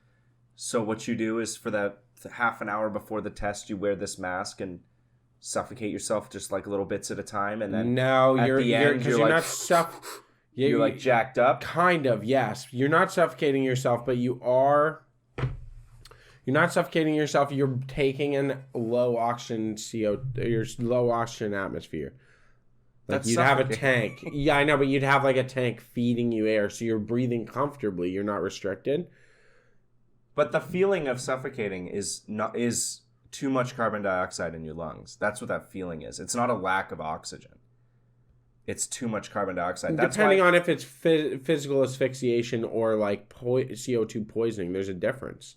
So what you do is for that half an hour before the test, you wear this mask and suffocate yourself just like little bits at a time, and then you're like jacked up. Kind of, yes. You're not suffocating yourself, but you're not suffocating yourself. You're taking in low oxygen your low oxygen atmosphere. Like you'd have a tank. Yeah, I know, but you'd have like a tank feeding you air, so you're breathing comfortably. You're not restricted. But the feeling of suffocating is too much carbon dioxide in your lungs. That's what that feeling is. It's not a lack of oxygen. It's too much carbon dioxide. Depending on if it's physical asphyxiation or like CO2 poisoning, there's a difference.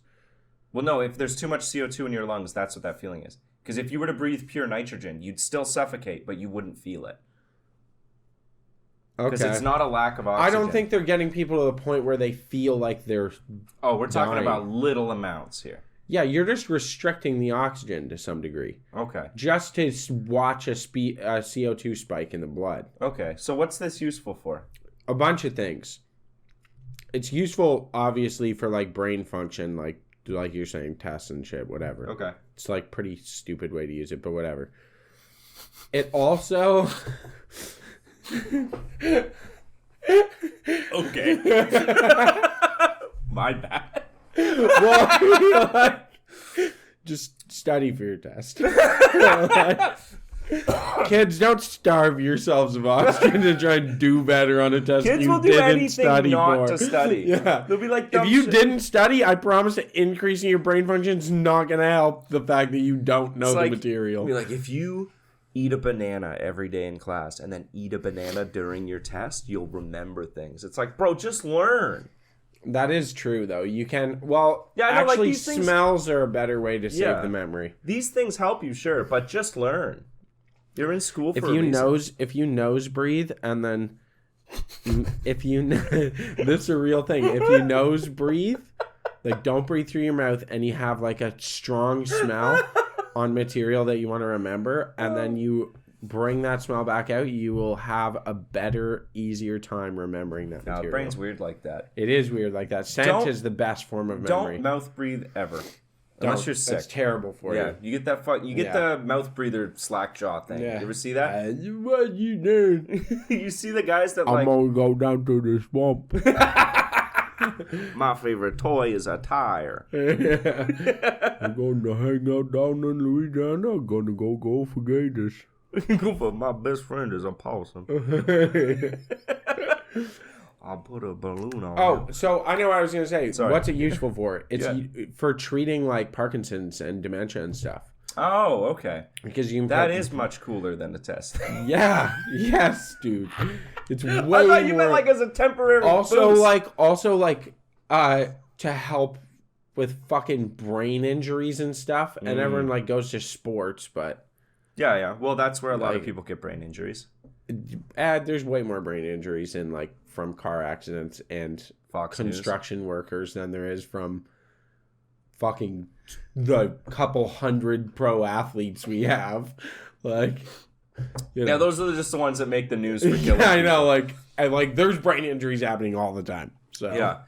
Well, no, if there's too much CO2 in your lungs, that's what that feeling is. Because if you were to breathe pure nitrogen, you'd still suffocate, but you wouldn't feel it. Because it's not a lack of oxygen. I don't think they're getting people to the point where they feel like they're we're talking dying. about little amounts here. Yeah, you're just restricting the oxygen to some degree. Okay. Just to watch a CO2 spike in the blood. Okay, so what's this useful for? A bunch of things. It's useful, obviously, for like brain function, like you're saying, tests and shit, whatever. Okay. It's like pretty stupid way to use it, but whatever. It also... Okay. My bad. Well, just study for your test. Kids, don't starve yourselves of oxygen to try and do better on a test Kids you will do didn't anything study not for. to study. Yeah. They'll be like, if you didn't study, I promise that increasing your brain function is not going to help the fact that you don't know the material. Be like, if you eat a banana every day in class and then eat a banana during your test, you'll remember things. It's like, bro, just learn. That is true, though. You can... actually, smells are a better way to save the memory. These things help you, sure, but just learn. You're in school for a reason. If you nose breathe, and then... this is a real thing. If you nose breathe, like, don't breathe through your mouth, and you have, like, a strong smell on material that you want to remember, and then you bring that smell back out, you will have a better, easier time remembering that material. No, brain's weird like that. It is weird like that. Scent is the best form of memory. Don't mouth breathe ever. Unless you're sick. That's terrible for you. Yeah, you get that. You get the mouth breather slack jaw thing. Yeah. You ever see that? What you doing? You see the guys that I'm gonna go down to the swamp. My favorite toy is a tire. I'm going to hang out down in Louisiana. I'm going to go for gators. My best friend is a possum. I'll put a balloon on. Oh, so I know what I was going to say. Sorry. What's it useful for? It's for treating like Parkinson's and dementia and stuff. Oh, okay. Because you that is much cooler than the test. Yeah. Yes, dude. It's way I thought you meant like as a temporary boost. To help with fucking brain injuries and stuff, and everyone like goes to sports, but yeah. Well, that's where a lot of people get brain injuries. There's way more brain injuries in like from car accidents and Fox construction workers than there is from fucking the couple hundred pro athletes we have. Like, you know. Yeah, those are just the ones that make the news for killing. Yeah, I know. Like, there's brain injuries happening all the time. So yeah.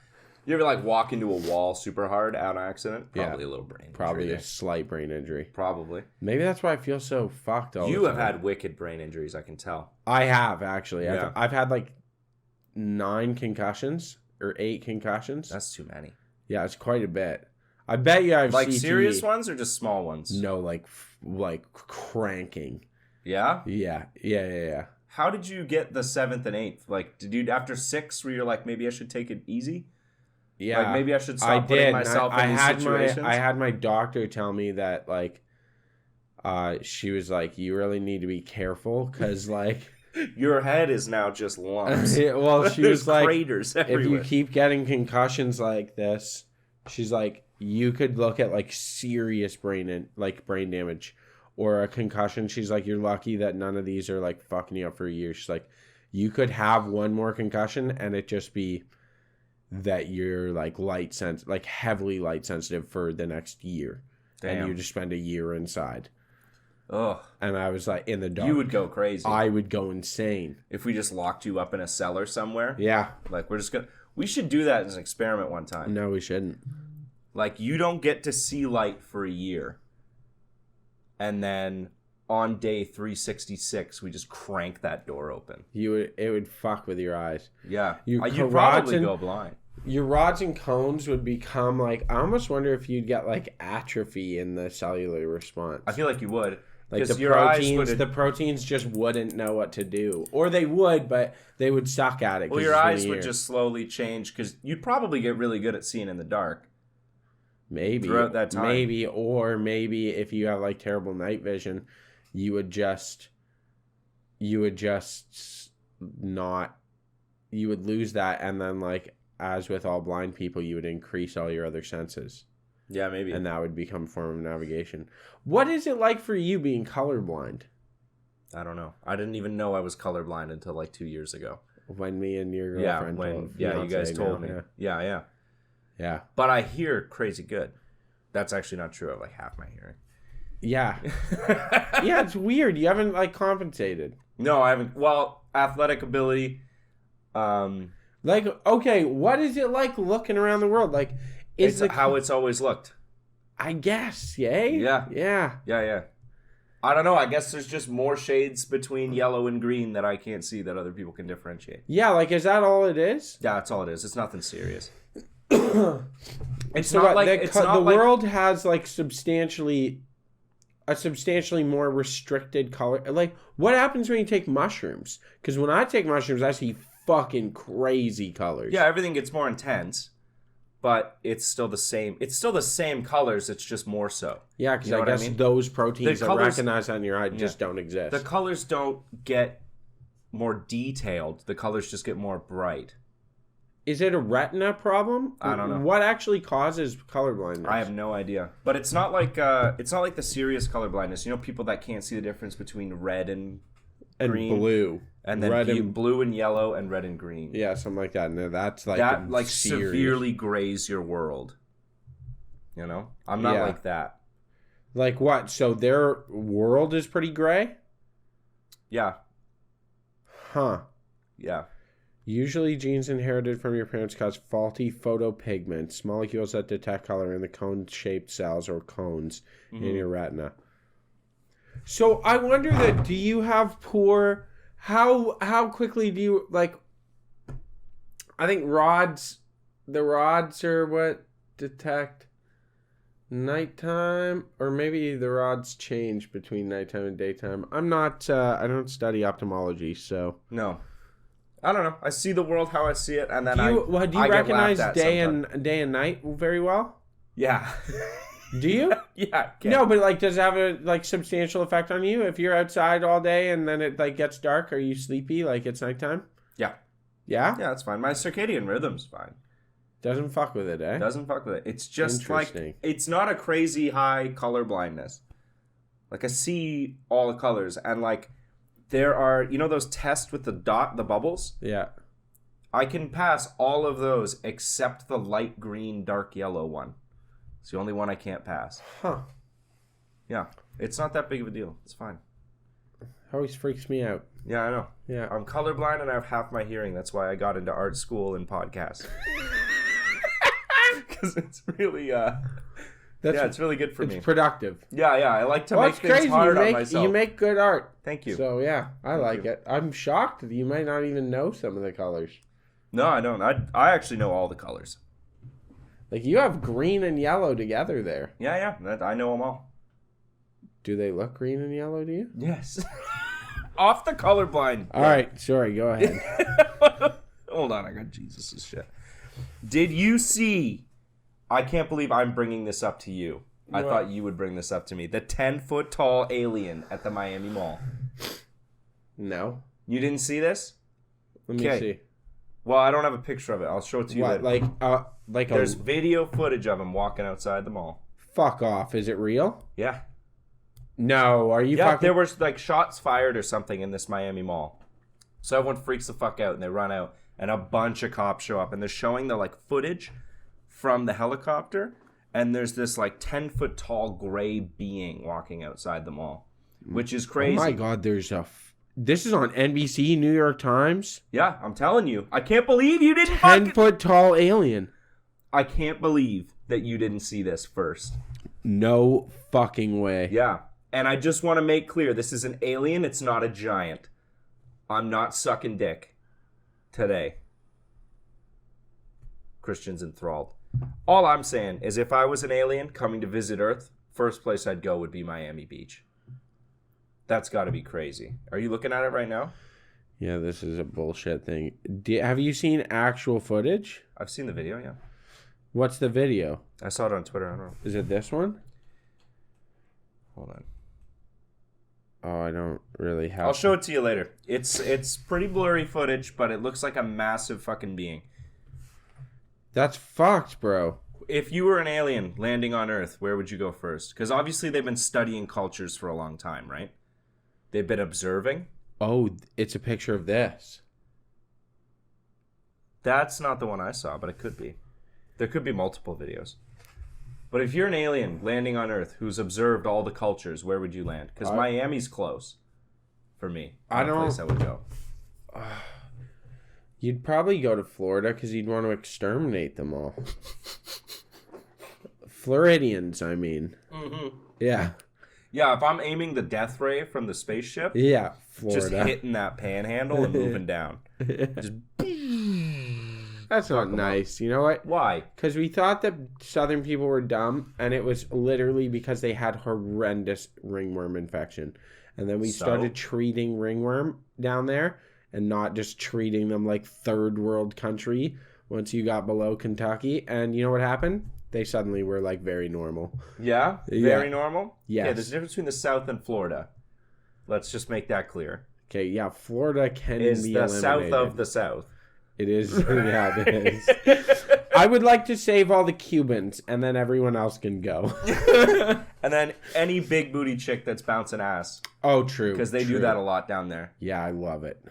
You ever like walk into a wall super hard on accident? Yeah. Probably a little brain injury. Probably there. a slight brain injury. Probably. Maybe that's why I feel so fucked all You the have time. had wicked brain injuries, I can tell. I have, actually. Yeah. I've had like 9 concussions or 8 concussions. That's too many. Yeah, it's quite a bit. I bet you I've Like CTE. serious ones or just small ones? No, like cranking. Yeah? Yeah. How did you get the 7th and 8th? Like, did you, after 6, where you're like, maybe I should take it easy? Yeah. Like, maybe I should stop putting myself in these situations? I had my doctor tell me that, like, she was like, you really need to be careful because, like... Your head is now just lumps. Well, she There's was like, craters everywhere. if you keep getting concussions like this, she's like, you could look at, like, serious brain damage or a concussion. She's like, you're lucky that none of these are, like, fucking you up for a year. She's like, you could have one more concussion and it just be that you're, like, heavily light sensitive for the next year. Damn. And you just spend a year inside. Ugh. And I was like, in the dark. You would go crazy. I would go insane. If we just locked you up in a cellar somewhere. Yeah. Like, we should do that as an experiment one time. No, we shouldn't. Like, you don't get to see light for a year. And then on day 366, we just crank that door open. It would fuck with your eyes. Yeah. Your You'd rods probably and- go blind. Your rods and cones would become like, I almost wonder if you'd get like atrophy in the cellular response. I feel like you would. Like the proteins, the proteins just wouldn't know what to do, or they would, but they would suck at it. Well, your eyes would just slowly change because you'd probably get really good at seeing in the dark. maybe throughout that time. maybe if you have like terrible night vision, you would lose that, and then like as with all blind people, you would increase all your other senses. Yeah, maybe. And that would become a form of navigation. What is it like for you being colorblind? I don't know. I didn't even know I was colorblind until like 2 years ago. When me and your Yeah, girlfriend you guys told me. Yeah. Yeah. But I hear crazy good. That's actually not true. I have like half my hearing. Yeah. Yeah, it's weird. You haven't like compensated. No, I haven't. Well, athletic ability. Like, okay, what is it like looking around the world? Like, It's how it's always looked. I guess, yay? Yeah. Yeah. Yeah. I don't know. I guess there's just more shades between yellow and green that I can't see that other people can differentiate. Yeah, like, is that all it is? Yeah, that's all it is. It's nothing serious. It's not not like- like it's not the like- world has like substantially more restricted color. Like, what happens when you take mushrooms? Because when I take mushrooms, I see fucking crazy colors. Yeah, everything gets more intense, but it's still the same. It's still the same colors. It's just more so. Yeah, because You know I what I guess mean? those proteins The that colors- recognize on your eye just don't exist. The colors don't get more detailed. The colors just get more bright. Is it a retina problem? I don't know. What actually causes color blindness? I have no idea. But it's not like the serious color blindness. You know, people that can't see the difference between red and green, blue. and then red and blue and yellow and red and green. yeah, something like that. No, that's like That like serious. severely grays your world. You know, I'm not Yeah. like that. Like what? So their world is pretty gray? Yeah, Huh. yeah. Usually genes inherited from your parents cause faulty photopigments, molecules that detect color in the cone-shaped cells or cones in your retina. So I wonder that, do you have poor... How quickly do you, like... I think the rods are what detect nighttime, or maybe the rods change between nighttime and daytime. I'm not, I don't study ophthalmology, so... No, I don't know. I see the world how I see it, and then Do you I get recognize laughed at day sometimes. and night very well? Yeah. Do you? Yeah. No, but like, does it have a like substantial effect on you if you're outside all day and then it like gets dark? Are you sleepy? Like it's nighttime? Yeah. Yeah. Yeah, that's fine. My circadian rhythm's fine. Doesn't fuck with it, eh? Doesn't fuck with it. It's just like Interesting. it's not a crazy high color blindness. Like I see all the colors, and like there are, you know, those tests with the bubbles. Yeah. I can pass all of those except the light green, dark yellow one. It's the only one I can't pass. Huh. Yeah, it's not that big of a deal. It's fine. Always freaks me out. Yeah, I know. Yeah. I'm colorblind and I have half my hearing. That's why I got into art school and podcasts. because it's really it's really good for me. It's productive. Yeah, I like to make It's things crazy. hard on myself. You make good art. Thank you. So yeah, I like it. I'm shocked that you might not even know some of the colors. No, I don't. I actually know all the colors. Like you have green and yellow together there. Yeah, I know them all. Do they look green and yellow to you? Yes. Off the colorblind. All right, sorry. Go ahead. Hold on, I got Jesus' shit. Did you see? I can't believe I'm bringing this up to you. What? I thought you would bring this up to me. The 10-foot tall alien at the Miami Mall. No. You didn't see this? Let me see. Well, I don't have a picture of it. I'll show it to you What? later. Like There's video footage of him walking outside the mall. Fuck off. Is it real? Yeah. No. Are you Yeah, fucking? there was like shots fired or something in this Miami Mall. So everyone freaks the fuck out and they run out and a bunch of cops show up and they're showing the like footage from the helicopter and there's this like 10-foot tall gray being walking outside the mall, which is crazy. Oh my god, this is on NBC, New York Times. Yeah, I'm telling you. I can't believe you didn't 10-foot tall alien. I can't believe that you didn't see this first. No fucking way. Yeah. And I just want to make clear, this is an alien, it's not a giant. I'm not sucking dick today. Christian's enthralled. All I'm saying is if I was an alien coming to visit Earth, first place I'd go would be Miami Beach. That's got to be crazy. Are you looking at it right now? Yeah, this is a bullshit thing. Have you seen actual footage? I've seen the video, yeah. What's the video? I saw it on Twitter. I don't know. Is it this one? Hold on. Oh, I don't really have. I'll show it to you later. It's pretty blurry footage, but it looks like a massive fucking being. That's fucked, bro. If you were an alien landing on Earth, where would you go first? Because obviously they've been studying cultures for a long time, right? They've been observing. Oh, it's a picture of this. That's not the one I saw, but it could be. There could be multiple videos. But if you're an alien landing on Earth who's observed all the cultures, where would you land? Because Miami's close for me. I don't. Place I would go. You'd probably go to Florida because you'd want to exterminate them all. Floridians, I mean. Mm-hmm. Yeah. Yeah, if I'm aiming the death ray from the spaceship, yeah, Florida. Just hitting that panhandle and moving down. Just That's not nice. You know what? Why? Because we thought that Southern people were dumb, and it was literally because they had horrendous ringworm infection. And then we started treating ringworm down there and not just treating them like third world country once you got below Kentucky. And you know what happened? They suddenly were like very normal. Yeah? Very normal? Yes. Yeah, there's a difference between the South and Florida. Let's just make that clear. Okay, yeah, Florida can Is be the eliminated. South of the South. It is. Yeah, it is. I would like to save all the Cubans, and then everyone else can go. And then any big booty chick that's bouncing ass. Oh, true. Because they do that a lot down there. Yeah, I love it.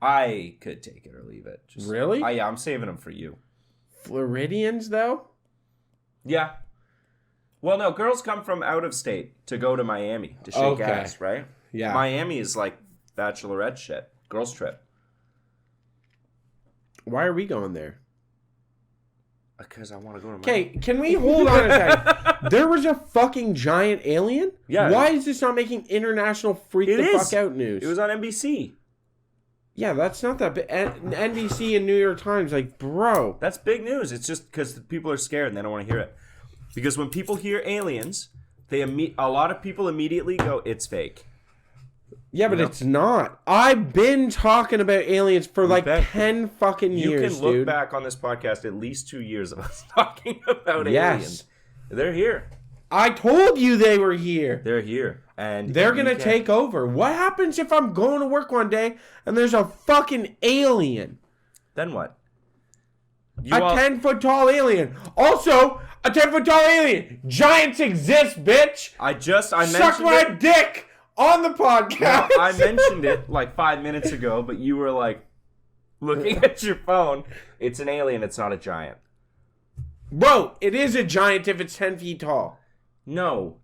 I could take it or leave it. Really? Yeah, I'm saving them for you. Floridians, though? Yeah. Well, no, girls come from out of state to go to Miami to shake ass, right? Yeah. Miami is like bachelorette shit. Girls trip. Why are we going there? Because I want to go to Okay, Miami. can we hold on a second? There was a fucking giant alien? Yeah. Why is this not making international fuck out news? It was on NBC. Yeah, that's not that big. NBC and New York Times, like, bro. That's big news. It's just because people are scared and they don't want to hear it. Because when people hear aliens, a lot of people immediately go, it's fake. Yeah, but it's not. I've been talking about aliens for like 10 fucking years, You can look dude. back on this podcast at least 2 years of us talking about aliens. They're here. I told you they were here. They're here. And They're going to take over. What happens if I'm going to work one day and there's a fucking alien? Then what? A 10-foot tall alien. Also, a 10-foot tall alien. Giants exist, bitch. I mentioned Suck my dick on the podcast. I mentioned it like 5 minutes ago, but you were like looking at your phone. It's an alien. It's not a giant. Bro, it is a giant if it's 10 feet tall. No.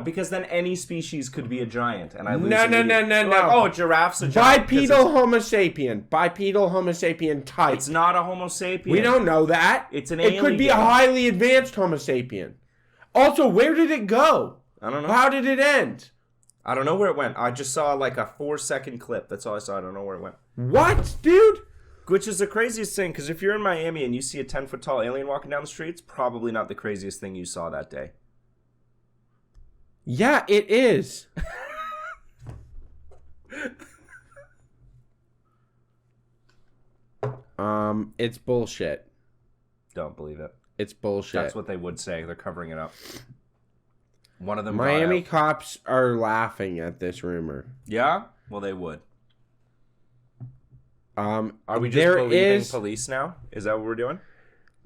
Because then any species could be a giant, and I lose. No. Like, oh, a giraffe's a giant. Bipedal Homo sapien type. It's not a Homo sapien. We don't know that. It's an It alien. could be a highly advanced Homo sapien. Also, where did it go? I don't know. How did it end? I don't know where it went. I just saw like a 4-second clip. That's all I saw. I don't know where it went. What, dude? Which is the craziest thing, because if you're in Miami and you see a 10-foot tall alien walking down the street, it's probably not the craziest thing you saw that day. Yeah, it is. It's bullshit. Don't believe it. It's bullshit. That's what they would say. They're covering it up. One of them. Miami cops are laughing at this rumor. Yeah? Well, they would. Are we just there believing is police now? Is that what we're doing?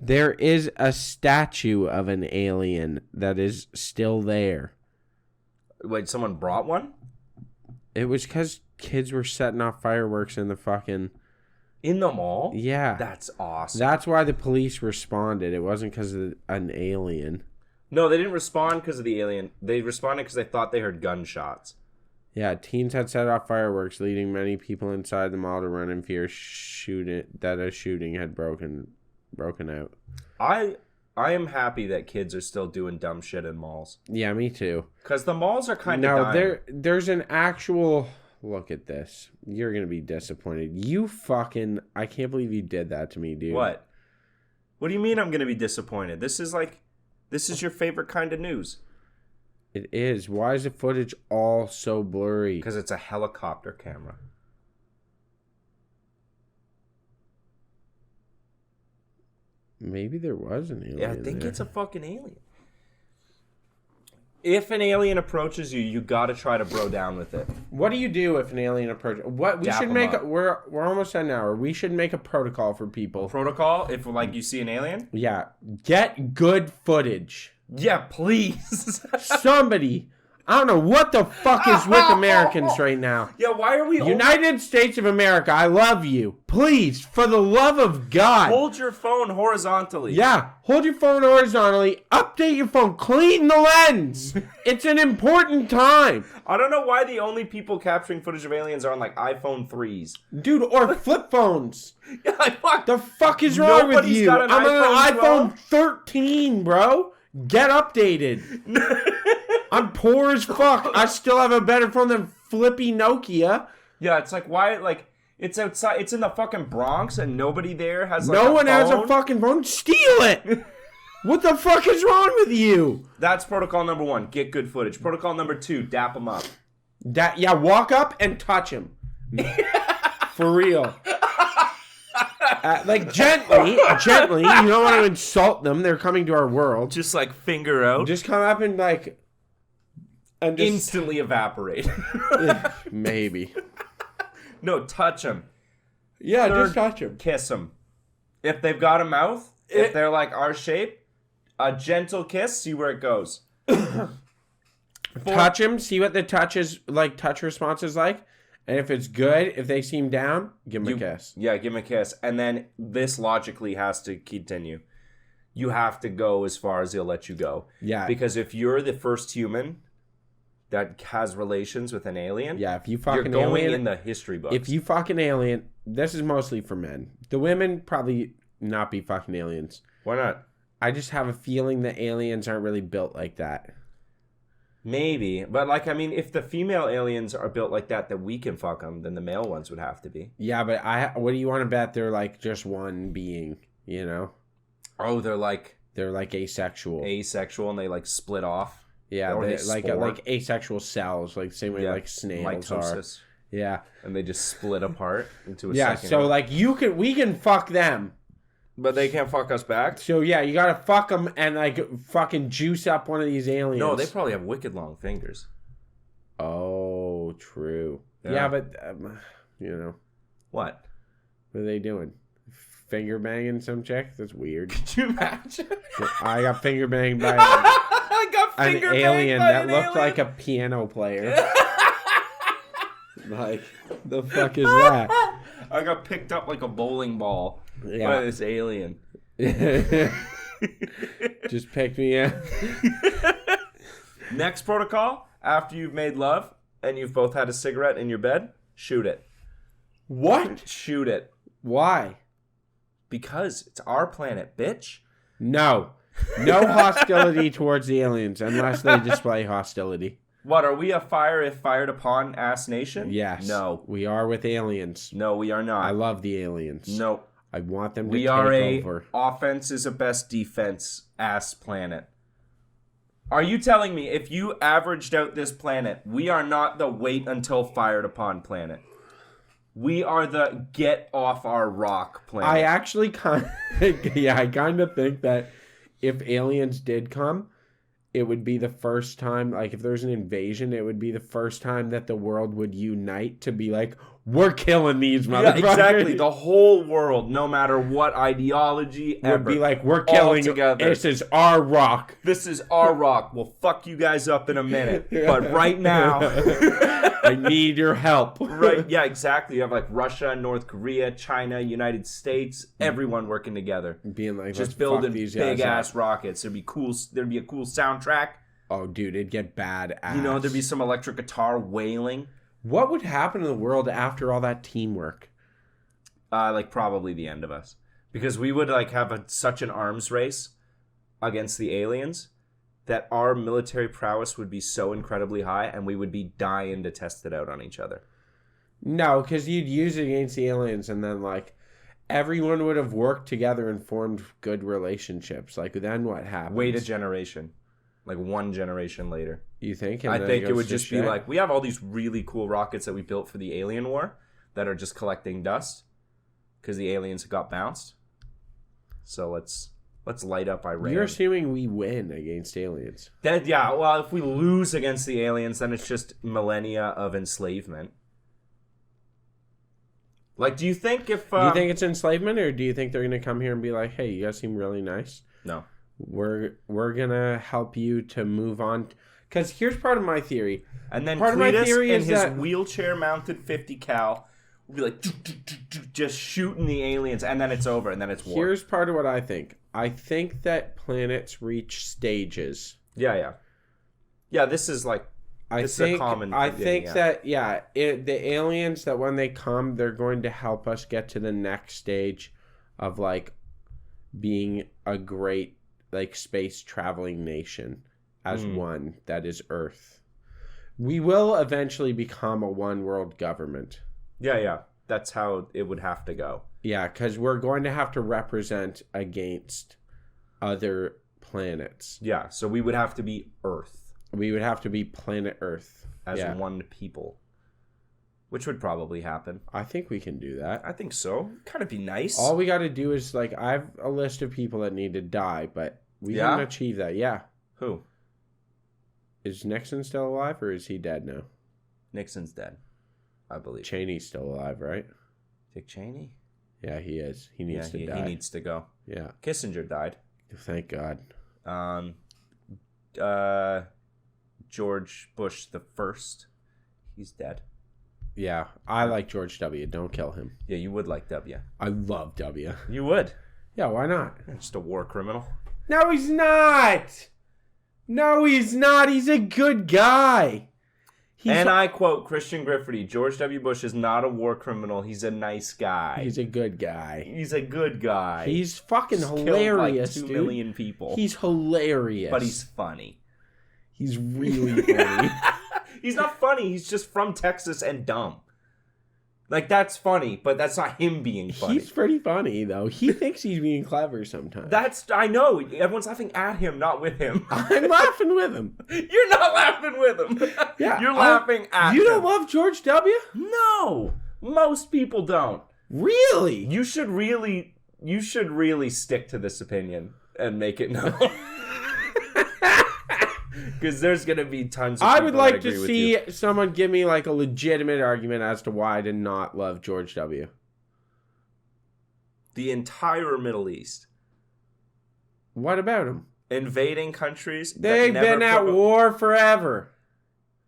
there is a statue of an alien that is still there. Wait, someone brought one? It was because kids were setting off fireworks in the fucking... In the mall? Yeah. That's awesome. That's why the police responded. It wasn't because of an alien. No, they didn't respond because of the alien. They responded because they thought they heard gunshots. Yeah, teens had set off fireworks, leading many people inside the mall to run in fear that a shooting had broken out. I am happy that kids are still doing dumb shit in malls. Yeah, me too. Because the malls are kind of dying. There's an actual... Look at this. You're going to be disappointed. I can't believe you did that to me, dude. What? What do you mean I'm going to be disappointed? This is your favorite kind of news. It is. Why is the footage all so blurry? Because it's a helicopter camera. Maybe there was an alien. Yeah, I think it's a fucking alien. If an alien approaches you, you gotta try to bro down with it. What do you do if an alien approaches? What we Dap should 'em make? up. We're almost at an hour. We should make a protocol for people. Protocol, if you see an alien? Yeah, get good footage. Yeah, please. Somebody. I don't know what the fuck is with Americans right now. Yeah, why are we... United States of America, I love you. Please, for the love of God. Hold your phone horizontally. Yeah, hold your phone horizontally. Update your phone. Clean the lens. It's an important time. I don't know why the only people capturing footage of aliens are on, like, iPhone 3s. Dude, or flip phones. Yeah, fuck. The fuck is wrong with Nobody's you? got an I'm on an iPhone iPhone 13, bro. Get updated. I'm poor as fuck. I still have a better phone than flippy Nokia. Yeah, it's like, why, like, it's outside, it's in the fucking Bronx, and nobody there has, like, No one has a phone? fucking phone. Steal it. What the fuck is wrong with you? That's protocol number 1. Get good footage. Protocol number 2. Dap them up. Walk up and touch him. For real. Like, gently. You don't want to insult them. They're coming to our world. Just, like, finger out. Just come up and, like... And just... Instantly evaporate. Maybe. No, touch them. Yeah, just touch him. Kiss them. If they've got a mouth, if they're, like, our shape, a gentle kiss, see where it goes. Touch him, see what the touch response is like. And if it's good, if they seem down, give them a kiss. Yeah, give them a kiss. And then this logically has to continue. You have to go as far as they'll let you go. Yeah. Because if you're the first human that has relations with an alien, yeah, if you fucking you're going alien, in the history books. If you fucking alien, this is mostly for men. The women probably not be fucking aliens. Why not? I just have a feeling that aliens aren't really built like that. Maybe, but like, I mean, if the female aliens are built like that we can fuck them, then the male ones would have to be. Yeah, but what do you want to bet they're like just one being, you know? Oh, they're like asexual. Asexual, and they like split off. Yeah, or they like asexual cells, like the same way like snails mitosis. are. Yeah, and they just split apart into a yeah. second. So like we can fuck them. But they can't fuck us back? So, yeah, you gotta fuck them and, like, fucking juice up one of these aliens. No, they probably have wicked long fingers. Oh, true. Yeah, but, you know. What? What are they doing? Finger banging some chick? That's weird. Could you imagine? I got finger banged by an alien that looked like a piano player. Like, the fuck is that? I got picked up like a bowling ball. Yeah. By this alien. Just picked me up. Next protocol, after you've made love and you've both had a cigarette in your bed, shoot it. What? Shoot it. Why? Because it's our planet, bitch. No. No hostility towards the aliens unless they display hostility. What, are we a fire if fired upon ass nation? Yes. No. We are with aliens. No, we are not. I love the aliens. No. I want them to We take are over. offense is a best defense ass planet. Are you telling me if you averaged out this planet, we are not the wait until fired upon planet? We are the get off our rock planet. I actually kind of think that if aliens did come, it would be the first time, like if there's an invasion, it would be the first time that the world would unite to be like, we're killing these motherfuckers. Yeah, exactly. The whole world, no matter what ideology ever, would be like, we're killing together. This is our rock. This is our rock. We'll fuck you guys up in a minute. But right now... I need your help. Right, yeah, exactly. You have like Russia, North Korea, China, United States, everyone working together. Being like, just let's building fuck these guys big ass up. rockets. There'd be cool. There'd be a cool soundtrack. Oh, dude, it'd get badass. You know, there'd be some electric guitar wailing. What would happen in the world after all that teamwork? Like probably the end of us, because we would like have such an arms race against the aliens that our military prowess would be so incredibly high, and we would be dying to test it out on each other. No, because you'd use it against the aliens, and then like everyone would have worked together and formed good relationships. Like then what happens? Wait a generation, like one generation later. You think? I think it would just be like, we have all these really cool rockets that we built for the alien war that are just collecting dust because the aliens got bounced. So let's light up Iran. You're assuming we win against aliens. Yeah, well, if we lose against the aliens, then it's just millennia of enslavement. Like, do you think if... do you think it's enslavement, or do you think they're going to come here and be like, hey, you guys seem really nice? No. We're going to help you to move on... Because here's part of my theory. And then part of my Cletus theory in is his that wheelchair-mounted 50 cal will be like, just shooting the aliens, and then it's over, and then it's war. Here's part of what I think. I think that planets reach stages. Yeah. Yeah, this is like... I think that the aliens, that when they come, they're going to help us get to the next stage of like being a great like space traveling nation as one, that is Earth. We will eventually become a one world government. Yeah. That's how it would have to go. Yeah, because we're going to have to represent against other planets. Yeah, so we would have to be Earth. We would have to be planet Earth. As one people. Which would probably happen. I think we can do that. I think so. Kind of be nice. All we got to do is, like, I have a list of people that need to die, but we can achieve that. Yeah. Who? Is Nixon still alive, or is he dead now? Nixon's dead, I believe. Cheney's still alive, right? Dick Cheney? Yeah, he is. He needs to die. He needs to go. Yeah. Kissinger died. Thank God. George Bush the First. He's dead. Yeah, I like George W. Don't kill him. Yeah, you would like W. I love W. You would. Yeah, why not? Just a war criminal. No, he's not. No, he's not. He's a good guy. I quote Christian Grifferty, George W. Bush is not a war criminal. He's a nice guy. He's a good guy. He's a good guy. He's fucking hilarious, killed like 2 dude. million people. He's hilarious. But he's funny. He's really funny. He's not funny. He's just from Texas and dumb. Like, that's funny, but that's not him being funny. He's pretty funny, though. He thinks he's being clever sometimes. I know. Everyone's laughing at him, not with him. I'm laughing with him. You're not laughing with him. Yeah, You're laughing at him. You don't love George W? No. Most people don't. Really? You should really stick to this opinion and make it known. Because there's going to be tons of people I would like that agree to with see you. someone give me like a legitimate argument as to why I did not love George W. The entire Middle East. What about him? Invading countries. They've been at war forever.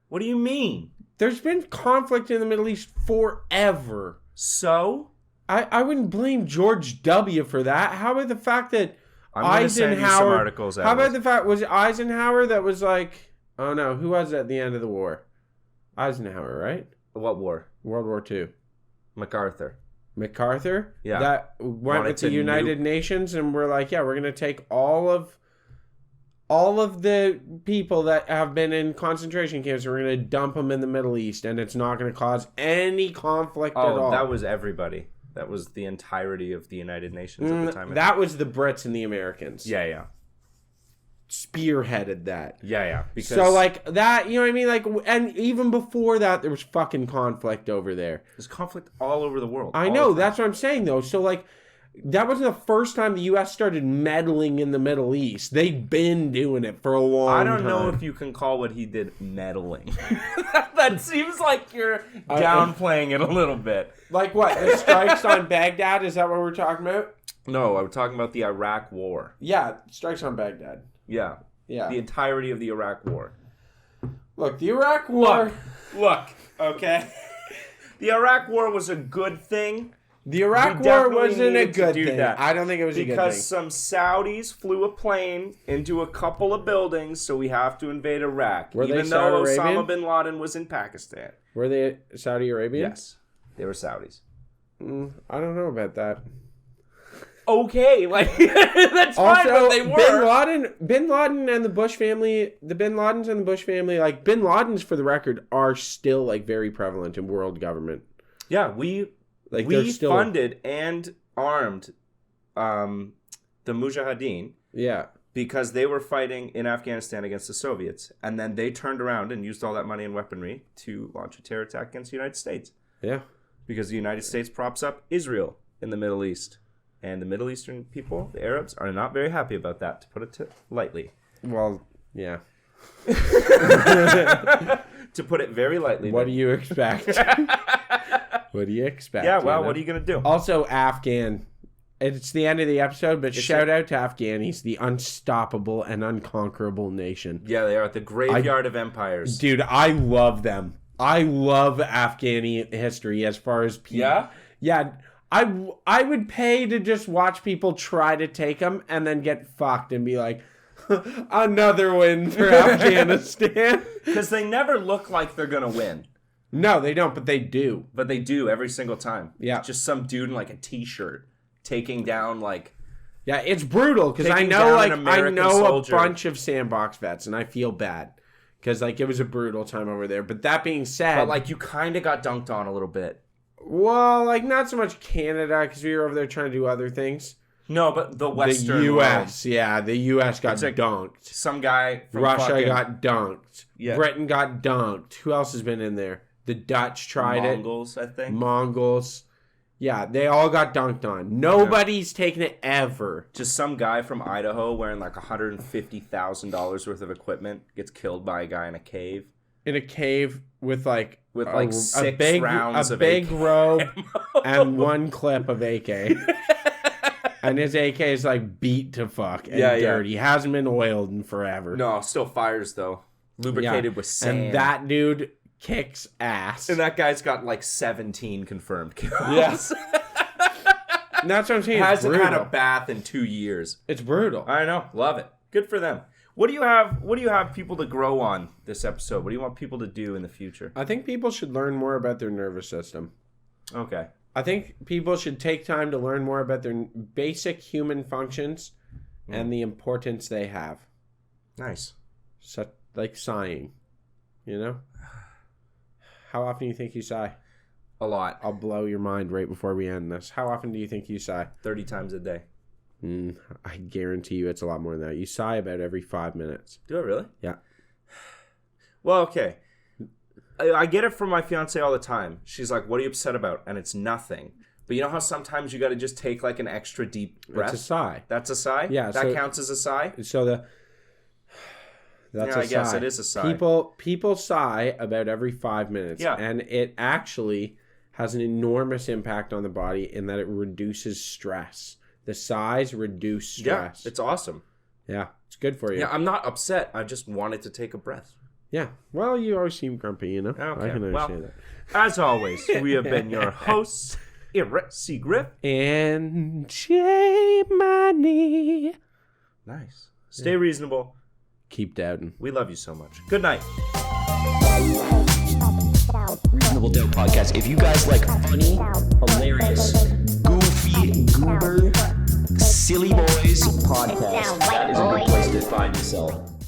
What do you mean? There's been conflict in the Middle East forever. So? I wouldn't blame George W. for that. How about the fact that I'm going to send you some articles. How about the fact, was it Eisenhower that was like, Oh no, who was at the end of the war? Eisenhower, right? What war? World War II. MacArthur. MacArthur? Yeah. That went Wanted with the to United Nations and we're like, yeah, we're going to take all of the people that have been in concentration camps, we're going to dump them in the Middle East, and it's not going to cause any conflict at all. Oh, that was everybody. That was the entirety of the United Nations at the time. That was the Brits and the Americans. Yeah. Spearheaded that. Yeah. Because So, like, that, you know what I mean? Like, and even before that, there was fucking conflict over there. there's conflict all over the world. I all know, the time. that's what I'm saying, though. So, like, that wasn't the first time the U.S. started meddling in the Middle East. They've been doing it for a long time. I don't know if you can call what he did meddling. That seems like you're downplaying it a little bit. Like what? The strikes on Baghdad? Is that what we're talking about? No, I'm talking about the Iraq War. Yeah, strikes on Baghdad. Yeah. Yeah. The entirety of the Iraq War. Look, the Iraq War... Look, okay? The Iraq War was a good thing. The Iraq We War definitely wasn't a needed to good do thing. that. I don't think it was a good thing. Because some Saudis flew a plane into a couple of buildings, so we have to invade Iraq. Were they even though Saudi Osama Arabian? bin Laden was in Pakistan. Were they Saudi Arabian? Yes, they were Saudis. I don't know about that. Okay, like that's fine, Also, but they were. Bin Laden and the Bush family, the Bin Ladens and the Bush family, like Bin Ladens, for the record, are still like very prevalent in world government. Yeah, we still funded and armed the Mujahideen. Yeah. Because they were fighting in Afghanistan against the Soviets, and then they turned around and used all that money and weaponry to launch a terror attack against the United States. Yeah. Because the United States props up Israel in the Middle East. And the Middle Eastern people, the Arabs, are not very happy about that, to put it lightly. Well, yeah. To put it very lightly. What do you expect? What do you expect? Yeah, well, what are you going to do? Also, Afghan. It's the end of the episode, but shout out to Afghanis, the unstoppable and unconquerable nation. Yeah, they are at the graveyard of empires. Dude, I love them. I love Afghani history as far as people. Yeah? Yeah. I would pay to just watch people try to take them and then get fucked and be like, another win for Afghanistan. Because they never look like they're going to win. No, they don't, but they do. But they do every single time. Yeah. It's just some dude in like a t-shirt taking down like... Yeah, it's brutal because I Taking know down like an American I know soldier. a bunch of sandbox vets and I feel bad because like it was a brutal time over there. But that being said, But like you kind of got dunked on a little bit. well, like not so much Canada because we were over there trying to do other things. No, but the Western The U.S. world. Yeah, the U.S. got It's like dunked. Some guy from Russia fucking got dunked. Yeah. Britain got dunked. Who else has been in there? The Dutch tried Mongols, I think. it. Mongols. Yeah, they all got dunked on. Nobody's taken it ever. Just some guy from Idaho wearing like $150,000 worth of equipment gets killed by a guy in a cave. In a cave with like Six big, rounds a of big AK robe ammo. and one clip of AK. And his AK is like beat to fuck and dirty. Hasn't been oiled in forever. No, still fires though. Lubricated with sand. And that dude kicks ass. And that guy's got like 17 confirmed kills. Yes. And that's what I'm saying. Hasn't it's had brutal. a bath in 2 years. It's brutal. I know. Love it. Good for them. What do you have people to grow on this episode? What do you want people to do in the future? I think people should learn more about their nervous system. Okay. I think people should take time to learn more about their basic human functions and the importance they have. Nice. Such like sighing, you know? How often do you think you sigh? A lot. I'll blow your mind right before we end this. How often do you think you sigh? 30 times a day. I guarantee you it's a lot more than that. You sigh about every 5 minutes. Do I really? Yeah. Well, okay. I get it from my fiance all the time. She's like, what are you upset about? And it's nothing. But you know how sometimes you got to just take like an extra deep breath? It's a sigh. That's a sigh? Yeah, That so- counts as a sigh? So that's Yeah, a I guess sigh. it is a sigh. People sigh about every 5 minutes. Yeah. And it actually has an enormous impact on the body in that it reduces stress. The sighs reduce stress. Yeah, it's awesome. Yeah, it's good for you. Yeah, I'm not upset. I just wanted to take a breath. Yeah. Well, you always seem grumpy, you know? Okay, I can understand well, that. As always, we have been your hosts, Eric Griff. And J Money. Nice. Stay reasonable. Keep doubting. We love you so much. Good night. Reasonable Doubt Podcast. If you guys like funny, hilarious, goofy, goober, silly boys podcast, that is a good place to find yourself.